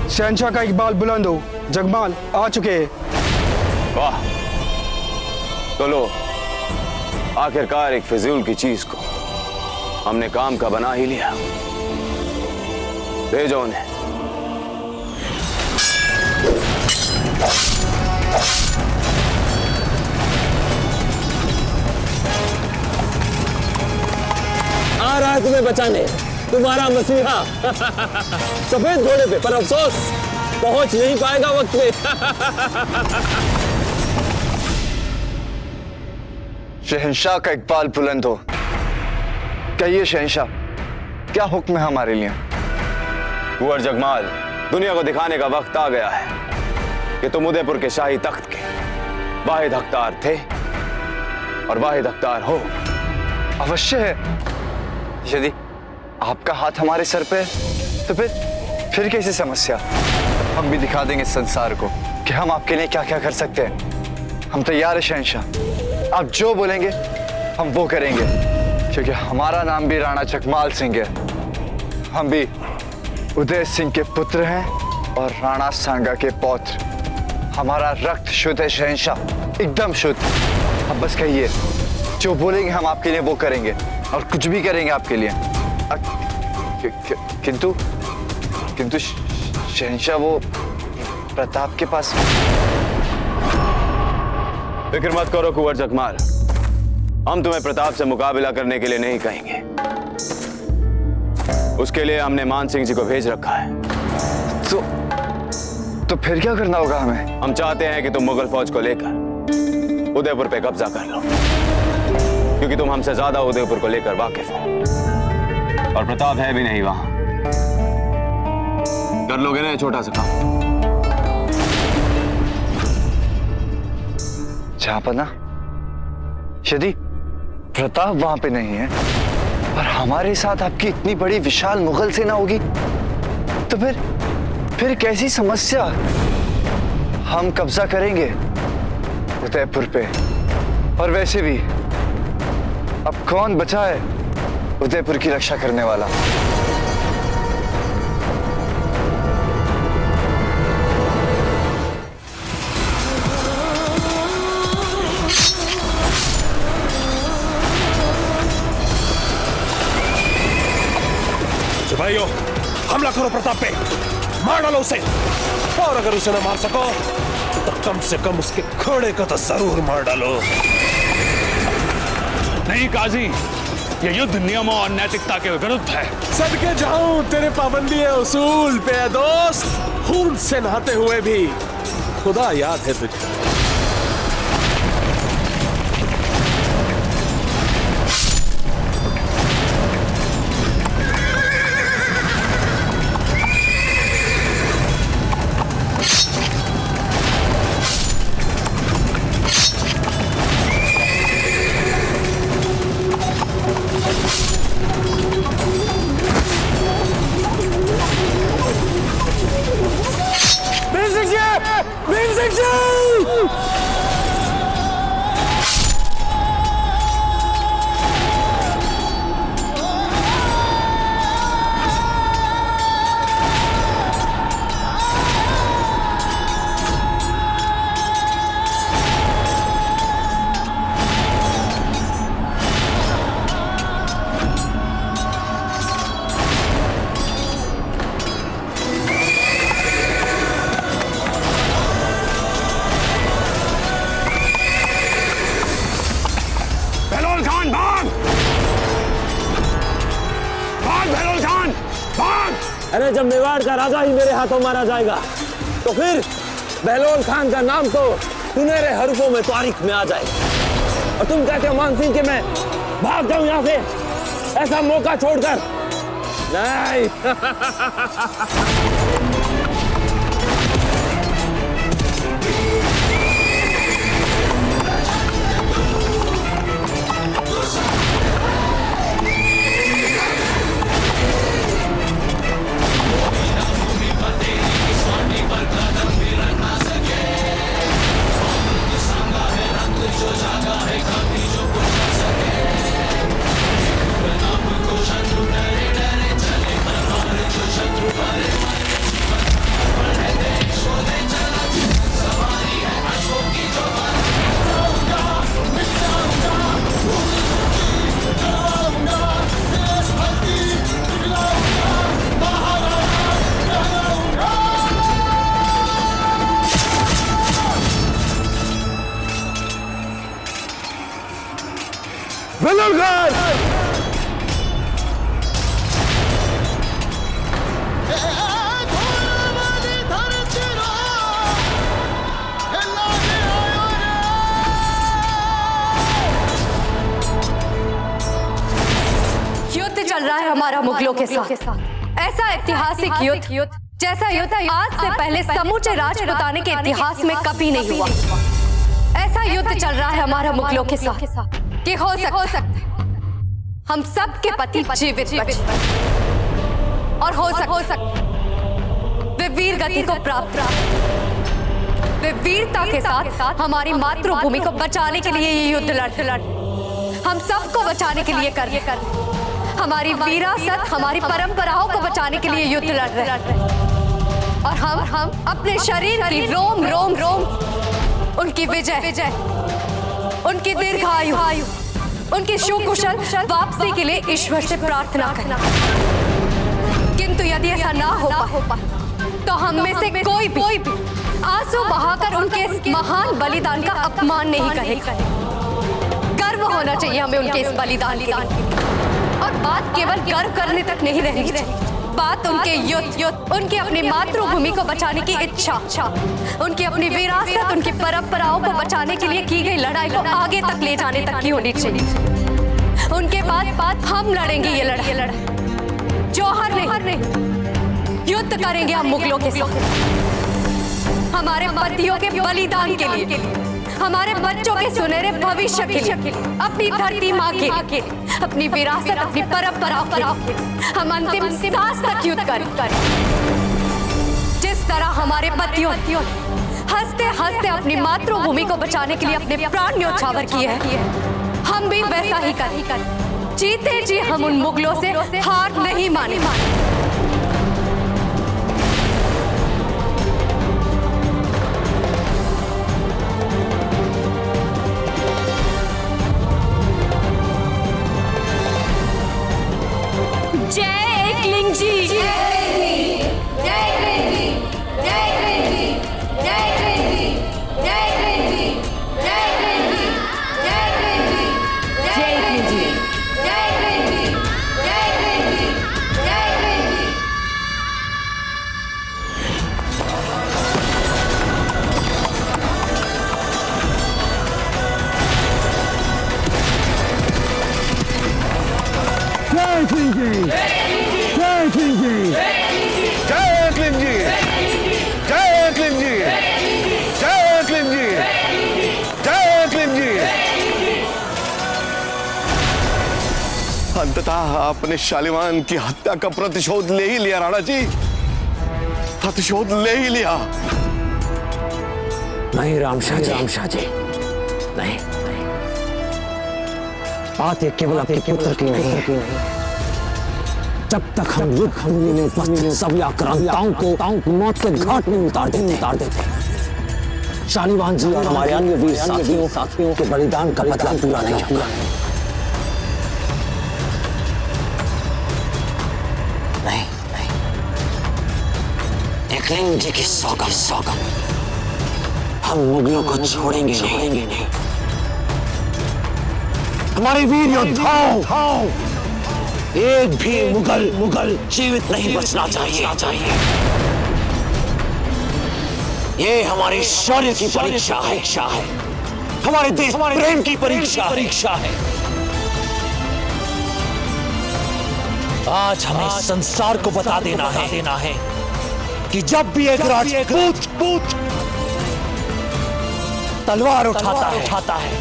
शहंशाह का इकबाल बुलंद हो, जगमाल आ चुके हैं। वाह, तो लो, आखिरकार एक फिजूल की चीज को हमने काम का बना ही लिया। भेजो उन्हें। आ रहा है तुम्हें बचाने तुम्हारा मसीहा सफेद घोड़े पे, पर अफसोस पहुंच नहीं पाएगा वक्त पे। शहंशाह का इकबाल बुलंद हो। कहिए शहंशाह, क्या हुक्म है हमारे लिए? कुंवर जगमाल, दुनिया को दिखाने का वक्त आ गया है कि तुम उदयपुर के शाही तख्त के वाहिद हकदार थे और वाहिद हकदार हो। अवश्य है। यदि आपका हाथ हमारे सर पे है तो फिर कैसी समस्या? हम भी दिखा देंगे संसार को कि हम आपके लिए क्या क्या कर सकते हैं। हम तैयार है शहंशाह, आप जो बोलेंगे हम वो करेंगे, क्योंकि हमारा नाम भी राणा जगमाल सिंह है। हम भी उदय सिंह के पुत्र हैं और राणा सांगा के पौत्र। हमारा रक्त शुद्ध है शहंशाह, एकदम शुद्ध। अब बस कहिए, जो बोलेंगे हम आपके लिए वो करेंगे और कुछ भी करेंगे आपके लिए। किंतु शहंशाह, वो प्रताप के पास। फिक्र मत करो कुंवर जगमाल, हम तुम्हें प्रताप से मुकाबला करने के लिए नहीं कहेंगे। उसके लिए हमने मान सिंह जी को भेज रखा है। तो फिर क्या करना होगा हमें? हम चाहते हैं कि तुम मुगल फौज को लेकर उदयपुर पे कब्जा कर लो, क्योंकि तुम हमसे ज्यादा उदयपुर को लेकर वाकिफ हो और प्रताप है भी नहीं वहां। कर लोगे ना छोटा सा काम? जहांपना, यदि प्रताप वहां पे नहीं है और हमारे साथ आपकी इतनी बड़ी विशाल मुगल सेना होगी, तो फिर कैसी समस्या? हम कब्जा करेंगे उदयपुर पे। और वैसे भी अब कौन बचा है उदयपुर की रक्षा करने वाला? सिपाहियों, हमला करो प्रताप पे, मार डालो उसे। और अगर उसे न मार सको तो कम से कम उसके घोड़े को तो जरूर मार डालो। नहीं काजी, ये युद्ध नियमों और नैतिकता के विरुद्ध है। सदके जाऊं तेरे पाबंदी है उसूल पे दोस्त। खून से नहाते हुए भी खुदा याद है तुझे। जब मेवाड़ का राजा ही मेरे हाथों मारा जाएगा तो फिर बहलोल खान का नाम तो सुनहरे हरफों में तारीख में आ जाएगा। और तुम कहते हो मान सिंह कि मैं भाग जाऊं यहां से ऐसा मौका छोड़कर? नहीं। बहलोल खान! युद्ध चल रहा है हमारा मुगलों के साथ। ऐसा ऐतिहासिक युद्ध जैसा युद्ध आज से पहले समूचे राजपुताने के इतिहास में कभी नहीं हुआ। ऐसा युद्ध चल रहा है हमारा मुगलों के साथ कि हो सकता हम सब के पति जीवित बचे और हो सकता वे वीर गति को प्राप्त, वे वीरता के साथ हमारी मातृभूमि को बचाने के लिए ये युद्ध लड़ हम सबको बचाने के लिए कर हमारी विरासत, हमारी परंपराओं को बचाने के लिए युद्ध लड़ रहे और हम अपने शरीर की रोम रोम रोम उनकी विजय, उनकी दीर्घायु, उनकी सुकुशल वापसी के लिए ईश्वर से प्रार्थना करना। किंतु यदि ऐसा ना हो तो हम में से कोई भी आंसू बहाकर उनके इस महान बलिदान का अपमान नहीं करेगा। गर्व होना चाहिए हमें उनके इस बलिदान के लिए। और बात केवल गर्व करने तक नहीं रहनी चाहिए, बात उनके युद्ध, उनकी अपनी मातृभूमि को बचाने की इच्छा, उनकी अपनी विरासत, उनकी परंपराओं को बचाने के लिए की गई लड़ाई को आगे तक ले जाने तक की होनी चाहिए। उनके बाद हम लड़ेंगे ये लड़ाई, जौहर नहीं, युद्ध करेंगे हम मुगलों के साथ, हमारे पतियों के बलिदान के लिए, हमारे बच्चों के सुनहरे भविष्य के लिए, अपनी धरती माँ के, अपनी विरासत, अपनी परंपराओं के लिए हम अंतिम सांस तक युद्ध करें। जिस तरह हमारे पतियों हंसते हंसते अपनी मातृभूमि को बचाने के लिए अपने प्राण न्योछावर किए हैं, हम भी वैसा ही करें। जीते जी हम उन मुगलों से हार नहीं माने। जय एकलिंग जी, जय अंततः आपने शालिवान की हत्या का प्रतिशोध ले ही लिया राणा जी, प्रतिशोध ले ही लिया। नहीं रामशाह जी, नहीं। बात ये केवल आपके पुत्र की नहीं है। जब तक हम युद्ध भूमि में उपस्थित सभी आक्रांताओं को मौत के घाट में उतार देते, शालिवान जी और हमारे अन्य वीर साथियों के बलिदान का बदला पूरा नहीं होगा। नहीं, एकलिंग जी की सौगंध, हम मुगलों को छोड़ेंगे नहीं। हमारे वीर योद्धाओं, एक भी मुगल जीवित नहीं बचना चाहिए। ये हमारे शौर्य की परीक्षा है, हमारे देश प्रेम की परीक्षा है। आज हमें संसार को बता देना है कि जब भी एक राजपूत तलवार उठाता है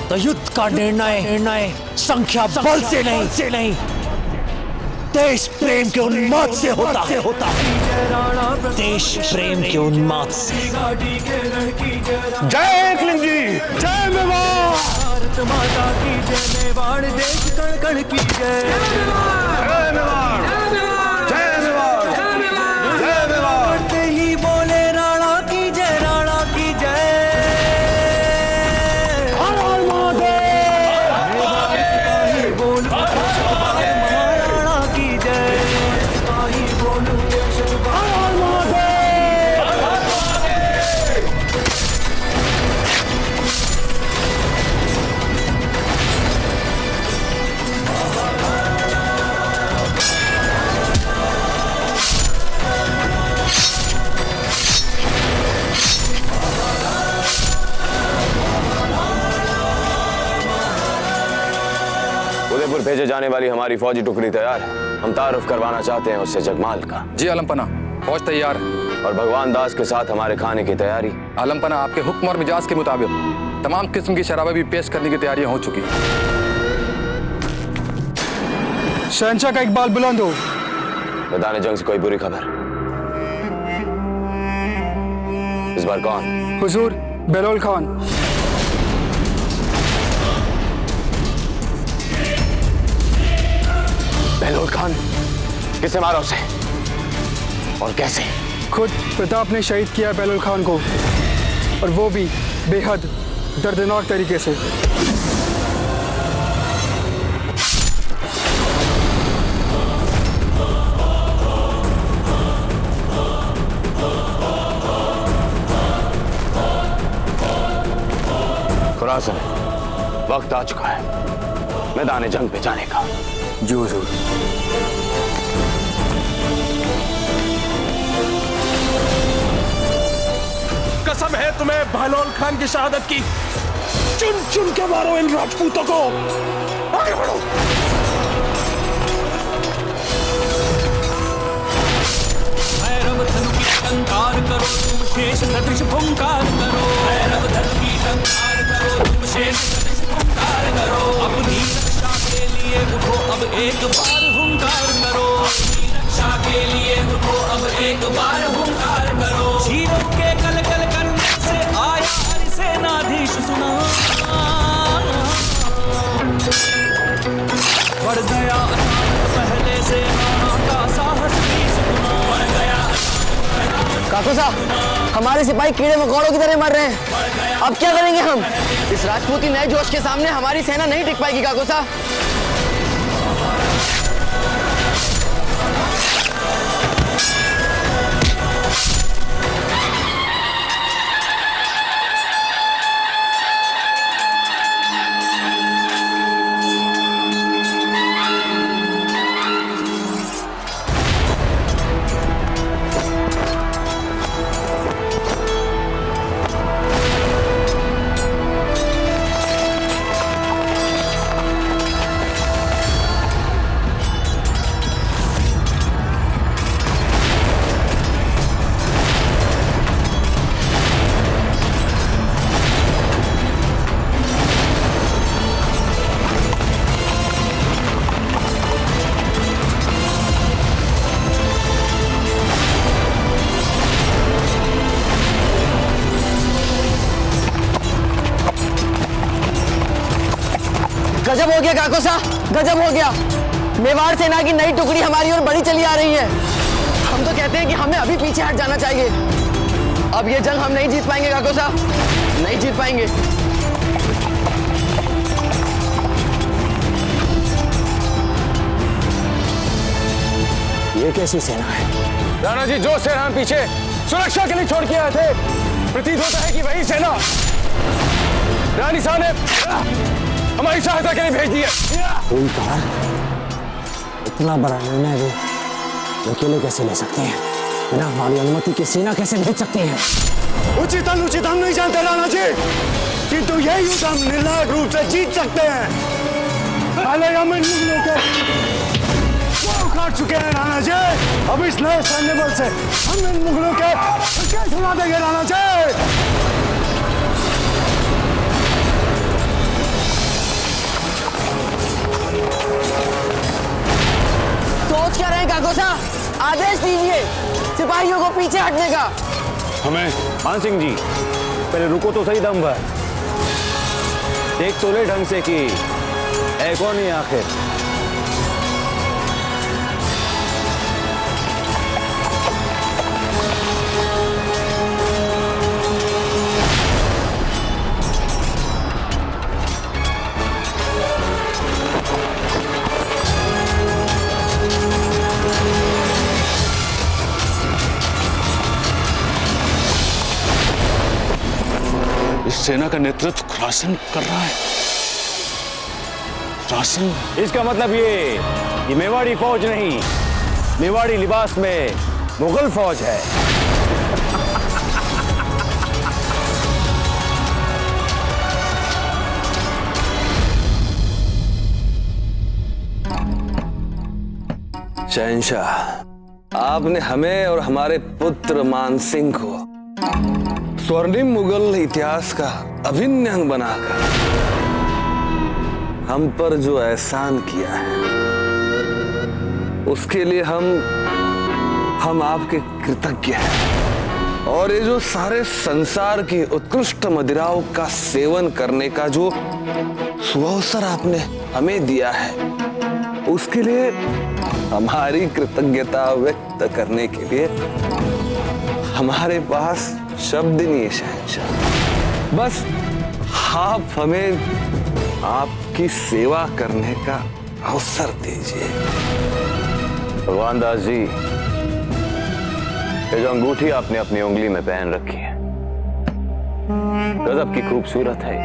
तो युद्ध का निर्णय संख्या बल से नहीं देश प्रेम के उन्माद से होता है। देश प्रेम के उन्माद से। जय एकलिंग जी, जय मेवाड़, भारत माता की जय, मेवाड़ देश कण कण की जय। जय मेवाड़, जय मेवाड़, जय मेवाड़। करते ही बोले राणा की जय, राणा की जय। हर हर महादेव। बोल राणा की जय, बोलू हर हर महादेव। उदयपुर भेजे जाने वाली हमारी फौजी टुकड़ी तैयार है। हम तारुफ करवाना चाहते हैं उससे जगमाल का। जी आलमपना, फौज तैयार है। और भगवान दास के साथ हमारे खाने की तैयारी। आलमपना, आपके हुक्म और मिजाज के मुताबिक तमाम किस्म की शराबें भी पेश करने की तैयारियां हो चुकी हैं। शहंशाह का इकबाल बुलंद हो। मैदान जंग से कोई बुरी खबर? इस बार कौन? हुजूर बहलोल खान। बहलोल खान? किसने मारा उसे और कैसे? खुद प्रताप ने शहीद किया बहलोल खान को, और वो भी बेहद दर्दनाक तरीके से। खुरासन, वक्त आ चुका है मैदान जंग पे जाने का। जी हुजूर। कसम है तुम्हें बहलोल खान की शहादत की। चुन चुन के मारो इन राजपूतों को। आगे बढ़ो। भैरव धनु की टंकार करो, तुम शेष सदृश फुंकार करो। भैरव धनु की टंकार करो, तुम शेष सदृश फुंकार करो। अपनी रक्षा के लिए उठो अब एक बार हुंकार करो। अपनी रक्षा के लिए उठो अब एक बार हुंकार करो। चीरों के कल कल करने से आया हरिसेनाधीश सुना। बढ़ गया पहले से राणा का साहस भी सुना। बढ़ गया। काकू साहब, हमारे सिपाही कीड़े मकोड़ों की तरह मर रहे हैं। अब क्या करेंगे हम? इस राजपूती नए जोश के सामने हमारी सेना नहीं टिक पाएगी काकू साहब। गजब हो गया काको साहब, गजब हो गया। मेवाड़ सेना की नई टुकड़ी हमारी ओर बढ़ी चली आ रही है। हम तो कहते हैं कि हमें अभी पीछे हट जाना चाहिए। अब ये जंग हम नहीं जीत पाएंगे काको साहब, नहीं जीत पाएंगे। ये कैसी सेना है? राणा जी, जो सेना हम पीछे सुरक्षा के लिए छोड़ के आए थे, प्रतीत होता है कि वही सेना रानी साहब ने हमारी सहायता के लिए भेज दी है। कोई कहा इतना बड़ा निर्णय वो अकेले कैसे ले सकते हैं? बिना हमारी अनुमति के सेना कैसे भेज सकते हैं? उचित अनुचित हम नहीं जानते राणा जी, किंतु यही युद्ध हम निर्णायक रूप से जीत सकते हैं। पहले हम इन मुगलों को उखाड़ चुके हैं राणा जी, अब इस नए सैन्य बल से हम इन मुगलों के क्या सुना देंगे राणा जी? सोच क्या रहे हैं काकोसा? आदेश दीजिए सिपाहियों को पीछे हटने का। हमें मान सिंह जी, पहले रुको तो सही दम भर, देख तो ले ढंग से कि है कौन है आखिर। इस सेना का नेतृत्व खुरासन कर रहा है। खुरासन? इसका मतलब ये मेवाड़ी फौज नहीं, मेवाड़ी लिबास में मुगल फौज है। शहंशाह, आपने हमें और हमारे पुत्र मानसिंह को स्वर्णिम मुगल इतिहास का अभिन्न अंग बनाकर हम पर जो एहसान किया है, उसके लिए हम आपके कृतज्ञ हैं। और ये जो सारे संसार की उत्कृष्ट मदिराओं का सेवन करने का जो सुअवसर आपने हमें दिया है, उसके लिए हमारी कृतज्ञता व्यक्त करने के लिए हमारे पास शब्द नहीं है शहंशाह। बस आप हमें आपकी सेवा करने का अवसर दीजिए। भगवान दास जी, ये जो अंगूठी आपने अपनी उंगली में पहन रखी है, गजब की खूबसूरत है।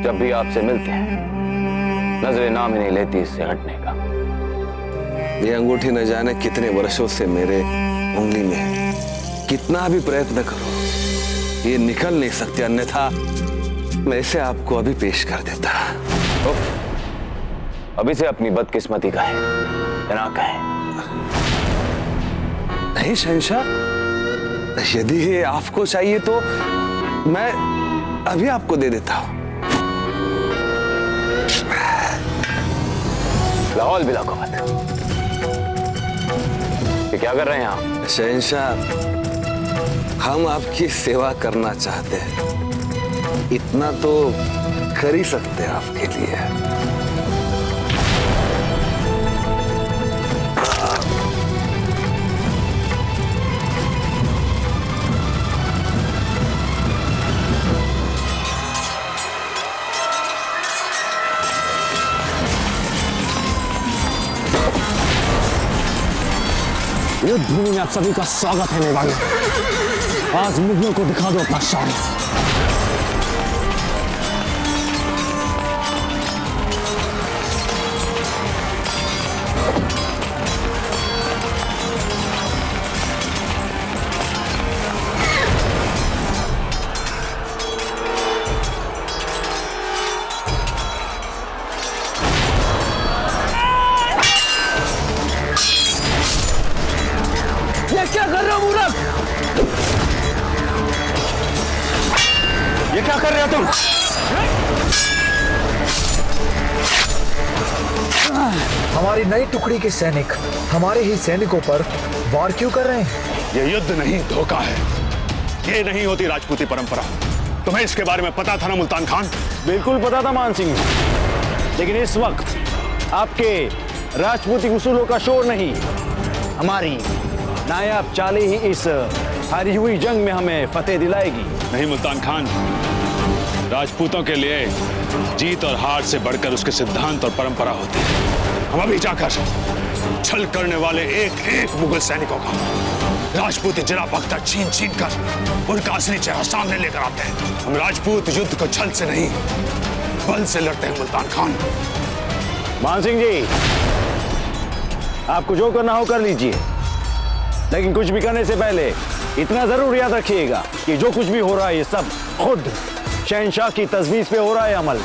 जब भी आपसे मिलते हैं, नजरें नाम ही नहीं लेती इससे हटने का। ये अंगूठी न जाने कितने वर्षों से मेरे उंगली में है। कितना भी प्रयत्न करो, ये निकल नहीं सकते, अन्यथा मैं इसे आपको अभी पेश कर देता। अभी से अपनी बदकिस्मती का है, ना कहें। नहीं शहंशाह, यदि ये आपको चाहिए तो मैं अभी आपको दे देता हूं। लाहौल बिला को मत। ये क्या कर रहे हैं आप? शहंशाह, हम आपकी सेवा करना चाहते हैं, इतना तो कर ही सकते हैं आपके लिए। युद्ध भूमि में आप सभी का स्वागत है मेवाड़ी। आज मुगलों को दिखा दो अपना शौर्य। ये क्या कर रहे हो मूर्ख? ये क्या कर रहे हो तुम? हमारी नई टुकड़ी के सैनिक हमारे ही सैनिकों पर वार क्यों कर रहे हैं? ये युद्ध नहीं, धोखा है। ये नहीं होती राजपूती परंपरा। तुम्हें इसके बारे में पता था ना मुल्तान खान? बिल्कुल पता था मान सिंह, लेकिन इस वक्त आपके राजपूती उसूलों का शोर नहीं, हमारी नायाब चालें ही इस हारी हुई जंग में हमें फतेह दिलाएगी। नहीं मुल्तान खान, राजपूतों के लिए जीत और हार से बढ़कर उसके सिद्धांत और परंपरा होती है। हम अभी जाकर छल करने वाले एक एक मुगल सैनिकों का राजपूत जरा बख्तर छीन छीन कर उनका असली चेहरा सामने लेकर आते हैं। हम राजपूत युद्ध को छल से नहीं बल से लड़ते हैं मुल्तान खान। मान सिंह जी, आपको जो करना हो कर लीजिए, लेकिन कुछ भी करने से पहले इतना जरूर याद रखिएगा कि जो कुछ भी हो रहा है ये सब खुद शहंशाह की तजवीज पे हो रहा है अमल।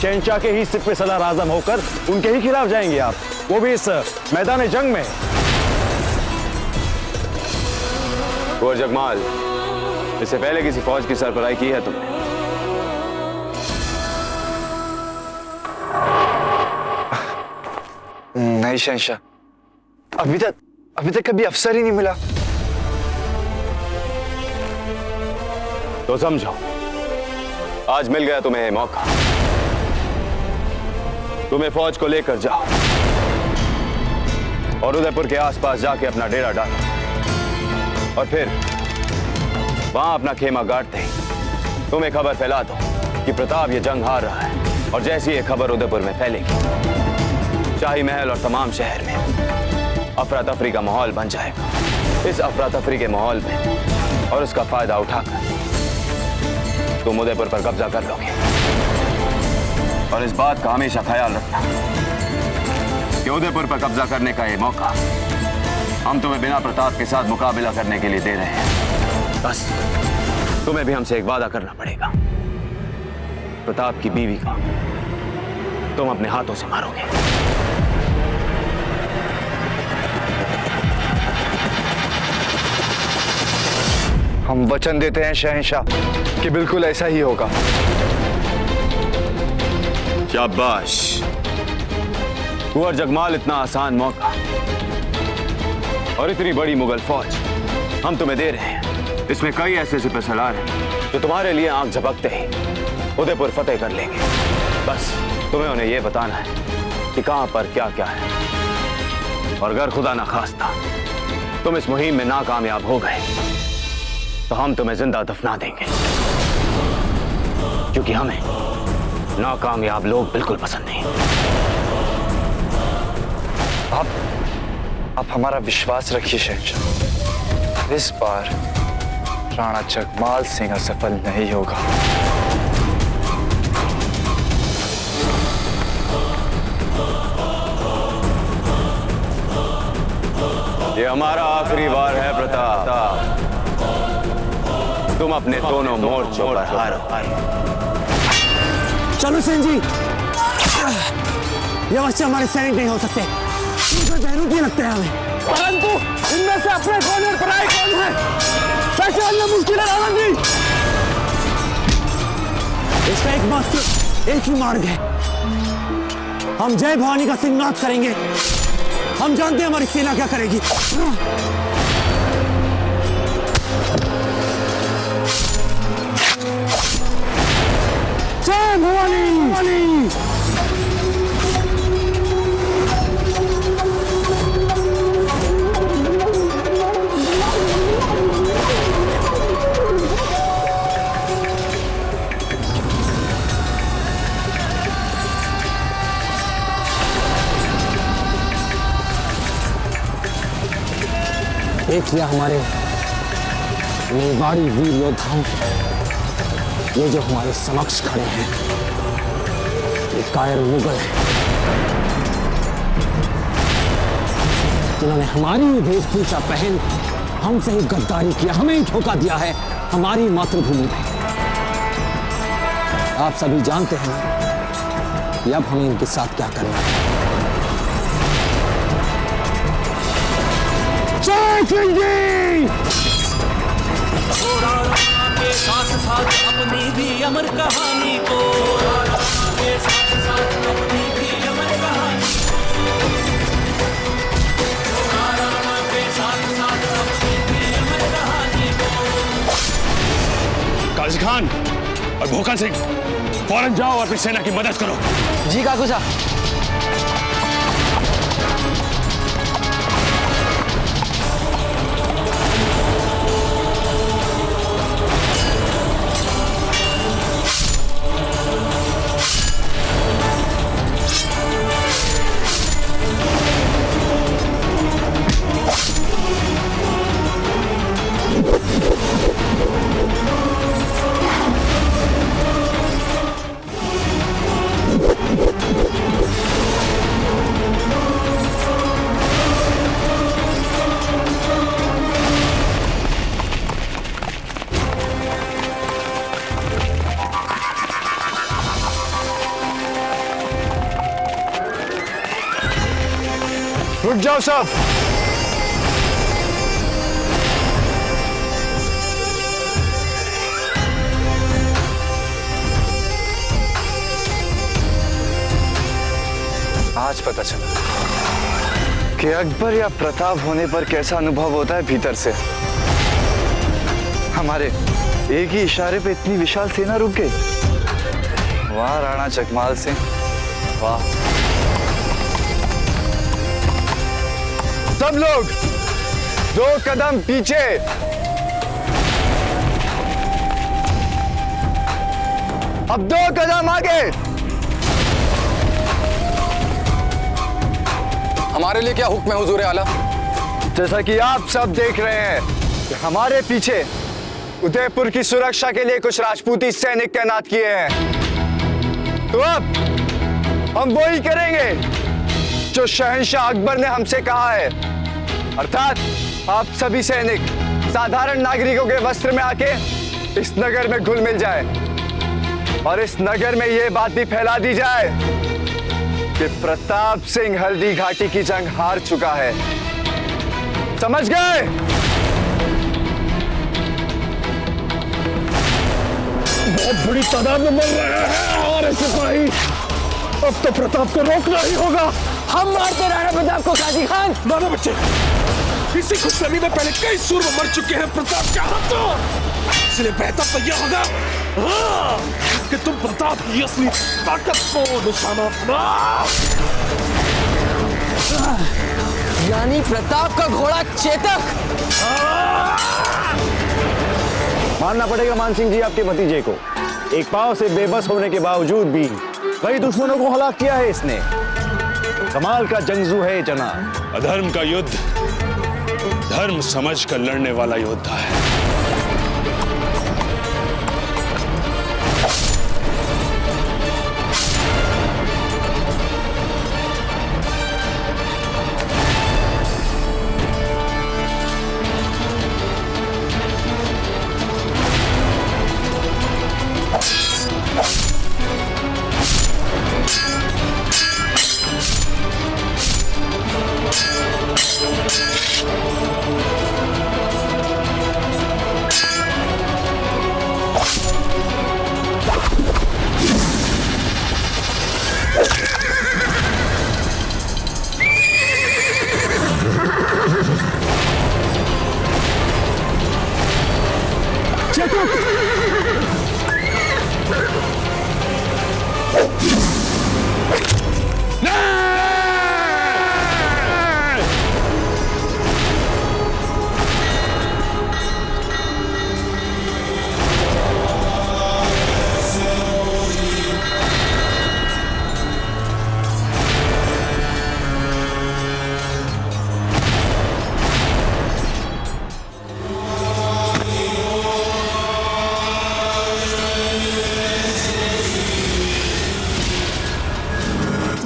शहंशाह के ही सिर पे सलार आजम होकर उनके ही खिलाफ जाएंगे आप, वो भी इस मैदान जंग में। कुंवर जगमाल, इससे पहले किसी फौज की सरबराही की है तुमने? नहीं शहंशाह, अभी तक कभी अफसर ही नहीं मिला। तो समझो, आज मिल गया तुम्हें मौका। तुम्हें फौज को लेकर जाओ और उदयपुर के आसपास जाके अपना डेरा डालो और फिर वहां अपना खेमा गाड़ते ही तुम्हें खबर फैला दो कि प्रताप ये जंग हार रहा है। और जैसी ये खबर उदयपुर में फैलेगी, शाही महल और तमाम शहर में अफरा तफरी का माहौल बन जाएगा। इस अफरा तफरी के माहौल में और उसका फायदा उठाकर तुम उदयपुर पर कब्जा कर लोगे। और इस बात का हमेशा ख्याल रखना कि उदयपुर पर कब्जा करने का ये मौका हम तुम्हें बिना प्रताप के साथ मुकाबला करने के लिए दे रहे हैं। बस तुम्हें भी हमसे एक वादा करना पड़ेगा, प्रताप की बीवी का तुम अपने हाथों से मारोगे। हम वचन देते हैं शहंशाह कि बिल्कुल ऐसा ही होगा। शाबाश कुंवर जगमाल, इतना आसान मौका और इतनी बड़ी मुगल फौज हम तुम्हें दे रहे हैं। इसमें कई ऐसे सिपहसालार हैं जो तुम्हारे लिए आंख झपकते ही उदयपुर फतेह कर लेंगे। बस तुम्हें उन्हें यह बताना है कि कहां पर क्या क्या है। और अगर खुदा ना खास्ता तुम इस मुहिम में नाकामयाब हो गए तो हम तुम्हें जिंदा दफना देंगे, क्योंकि हमें नाकामयाब लोग बिल्कुल पसंद नहीं। आप हमारा विश्वास रखिए शहंशाह, इस बार राणा जगमाल सिंह असफल नहीं होगा। ये हमारा आखिरी वार है प्रताप, तुम अपने दोनों मोर्चों पर हारो। चलो सिंह जी, ये बच्चे हमारे सैनिक नहीं हो सकते, इनके बहरूपी लगते हैं हमें। परंतु इनमें से अपने कौन और पराए कौन है, पहचानना मुश्किल है रावण जी। इसका एकमात्र एक ही मार्ग है, हम जय भवानी का सिंहनाद करेंगे। हम जानते हैं हमारी सेना क्या करेगी। जय भवानी। देख लिया हमारे मेवाड़ी वीर योद्धाओं, ये जो हमारे समक्ष खड़े हैं ये कायर मुगल हैं, जिन्होंने हमारी वेशभूषा पहन हमसे ही गद्दारी किया, हमें ही धोखा दिया है हमारी मातृभूमि में। आप सभी जानते हैं कि अब हमें इनके साथ क्या करना है। जय सिंह जी। के साथ साथ अपनी भी अमर कहानी को, के साथ साथ अपनी भी अमर कहानी, के साथ साथ अपनी भी अमर कहानी को। काजी खान और भोकन सिंह, फौरन जाओ और अपनी सेना की मदद करो। जी काकू साहब। रुक जाओ सब। आज पता चला कि अकबर या प्रताप होने पर कैसा अनुभव होता है भीतर से। हमारे एक ही इशारे पे इतनी विशाल सेना रुक गई। वाह राणा जगमाल सिंह, वाह। सब लोग 2 कदम पीछे। अब 2 कदम आगे। हमारे लिए क्या हुक्म है हुजूर आला? जैसा कि आप सब देख रहे हैं कि हमारे पीछे उदयपुर की सुरक्षा के लिए कुछ राजपूती सैनिक तैनात किए हैं, तो अब हम वो ही करेंगे जो शहंशाह अकबर ने हमसे कहा है, अर्थात आप सभी सैनिक साधारण नागरिकों के वस्त्र में आके इस नगर में घुल मिल जाए और इस नगर में ये बात भी फैला दी जाए कि प्रताप सिंह हल्दी घाटी की जंग हार चुका है। समझ गए? बहुत बड़ी तादाद में मर रहे हैं हमारे सिपाही। अब तो प्रताप को रोकना ही होगा। हम मारते राणा प्रताप को काजी खान। मानो बच्चे, इसी खुशफहमी में पहले कई सूर मर चुके हैं प्रताप के हाथों। इसलिए बेहतर तो यह होगा कि तुम प्रताप की असली ताकत को निशाना बनाओ। यानी प्रताप का घोड़ा चेतक। मानना पड़ेगा मान सिंह जी आपके भतीजे को। एक पांव से बेबस होने के बावजूद भी कई दुश्मनों को हलाक किया है इसने। कमाल का जंगजू है जनाब। अधर्म का युद्ध धर्म समझ कर लड़ने वाला योद्धा है।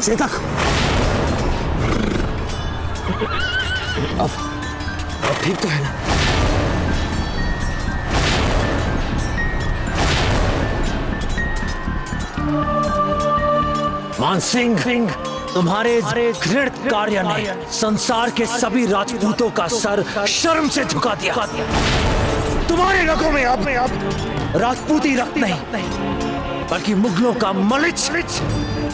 चेतक, अब ठीक तो है ना? मान सिंह, तुम्हारे घृणित कार्य ने संसार के सभी राजपूतों का सर शर्म से झुका दिया। तुम्हारे रगों में अब राजपूती रक्त नहीं बल्कि मुगलों का मलिच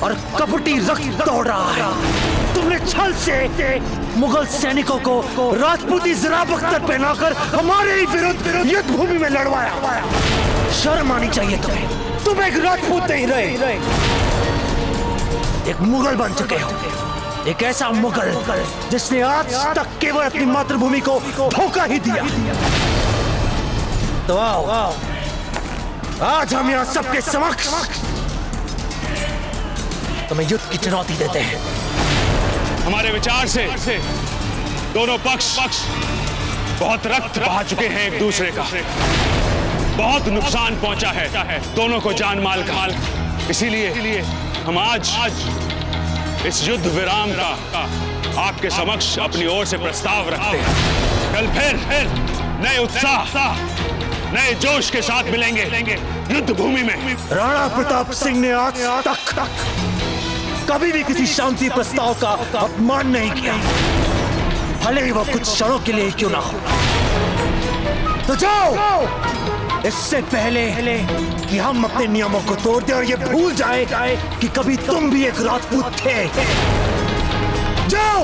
और कपटी रक्त दौड़ रहा है। तुमने छल से मुगल सैनिकों को राजपूती जरा बख्तर पहनाकर हमारे ही विरुद्ध युद्ध भूमि में लड़वाया। शर्म आनी चाहिए तुम्हें। तुम एक राजपूत नहीं रहे, एक मुगल बन चुके हो। एक ऐसा मुगल जिसने आज तक केवल अपनी मातृभूमि को धोखा ही दिया। तो आओ, आज हम यहाँ सबके समक्ष तुम्हें युद्ध की चुनौती देते हैं। हमारे विचार से दोनों पक्ष बहुत रक्त बहा चुके हैं एक दूसरे का। बहुत नुकसान पहुंचा है दोनों को जान माल का। इसीलिए हम आज इस युद्ध विराम का आपके समक्ष अपनी ओर से प्रस्ताव रखते हैं। कल फिर नए उत्साह नए जोश के साथ मिलेंगे युद्ध भूमि में। राणा प्रताप सिंह ने आज तक कभी भी किसी शांति प्रस्ताव का अपमान नहीं किया। भले ही वो कुछ क्षणों के लिए क्यों ना हो। तो जाओ, इससे पहले कि हम अपने नियमों को तोड़ दें और ये भूल जाए कि कभी तुम भी एक राजपूत थे। जाओ।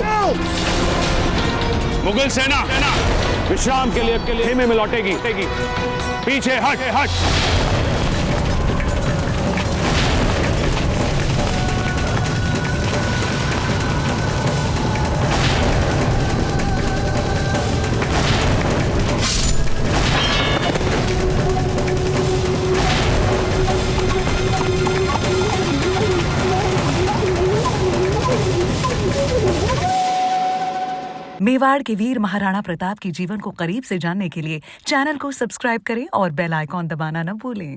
मुगल सेना विश्राम के लिए खेमे में लौटेगी। पीछे हट। मेवाड़ के वीर महाराणा प्रताप के जीवन को करीब से जानने के लिए चैनल को सब्सक्राइब करें और बेल आइकॉन दबाना न भूलें।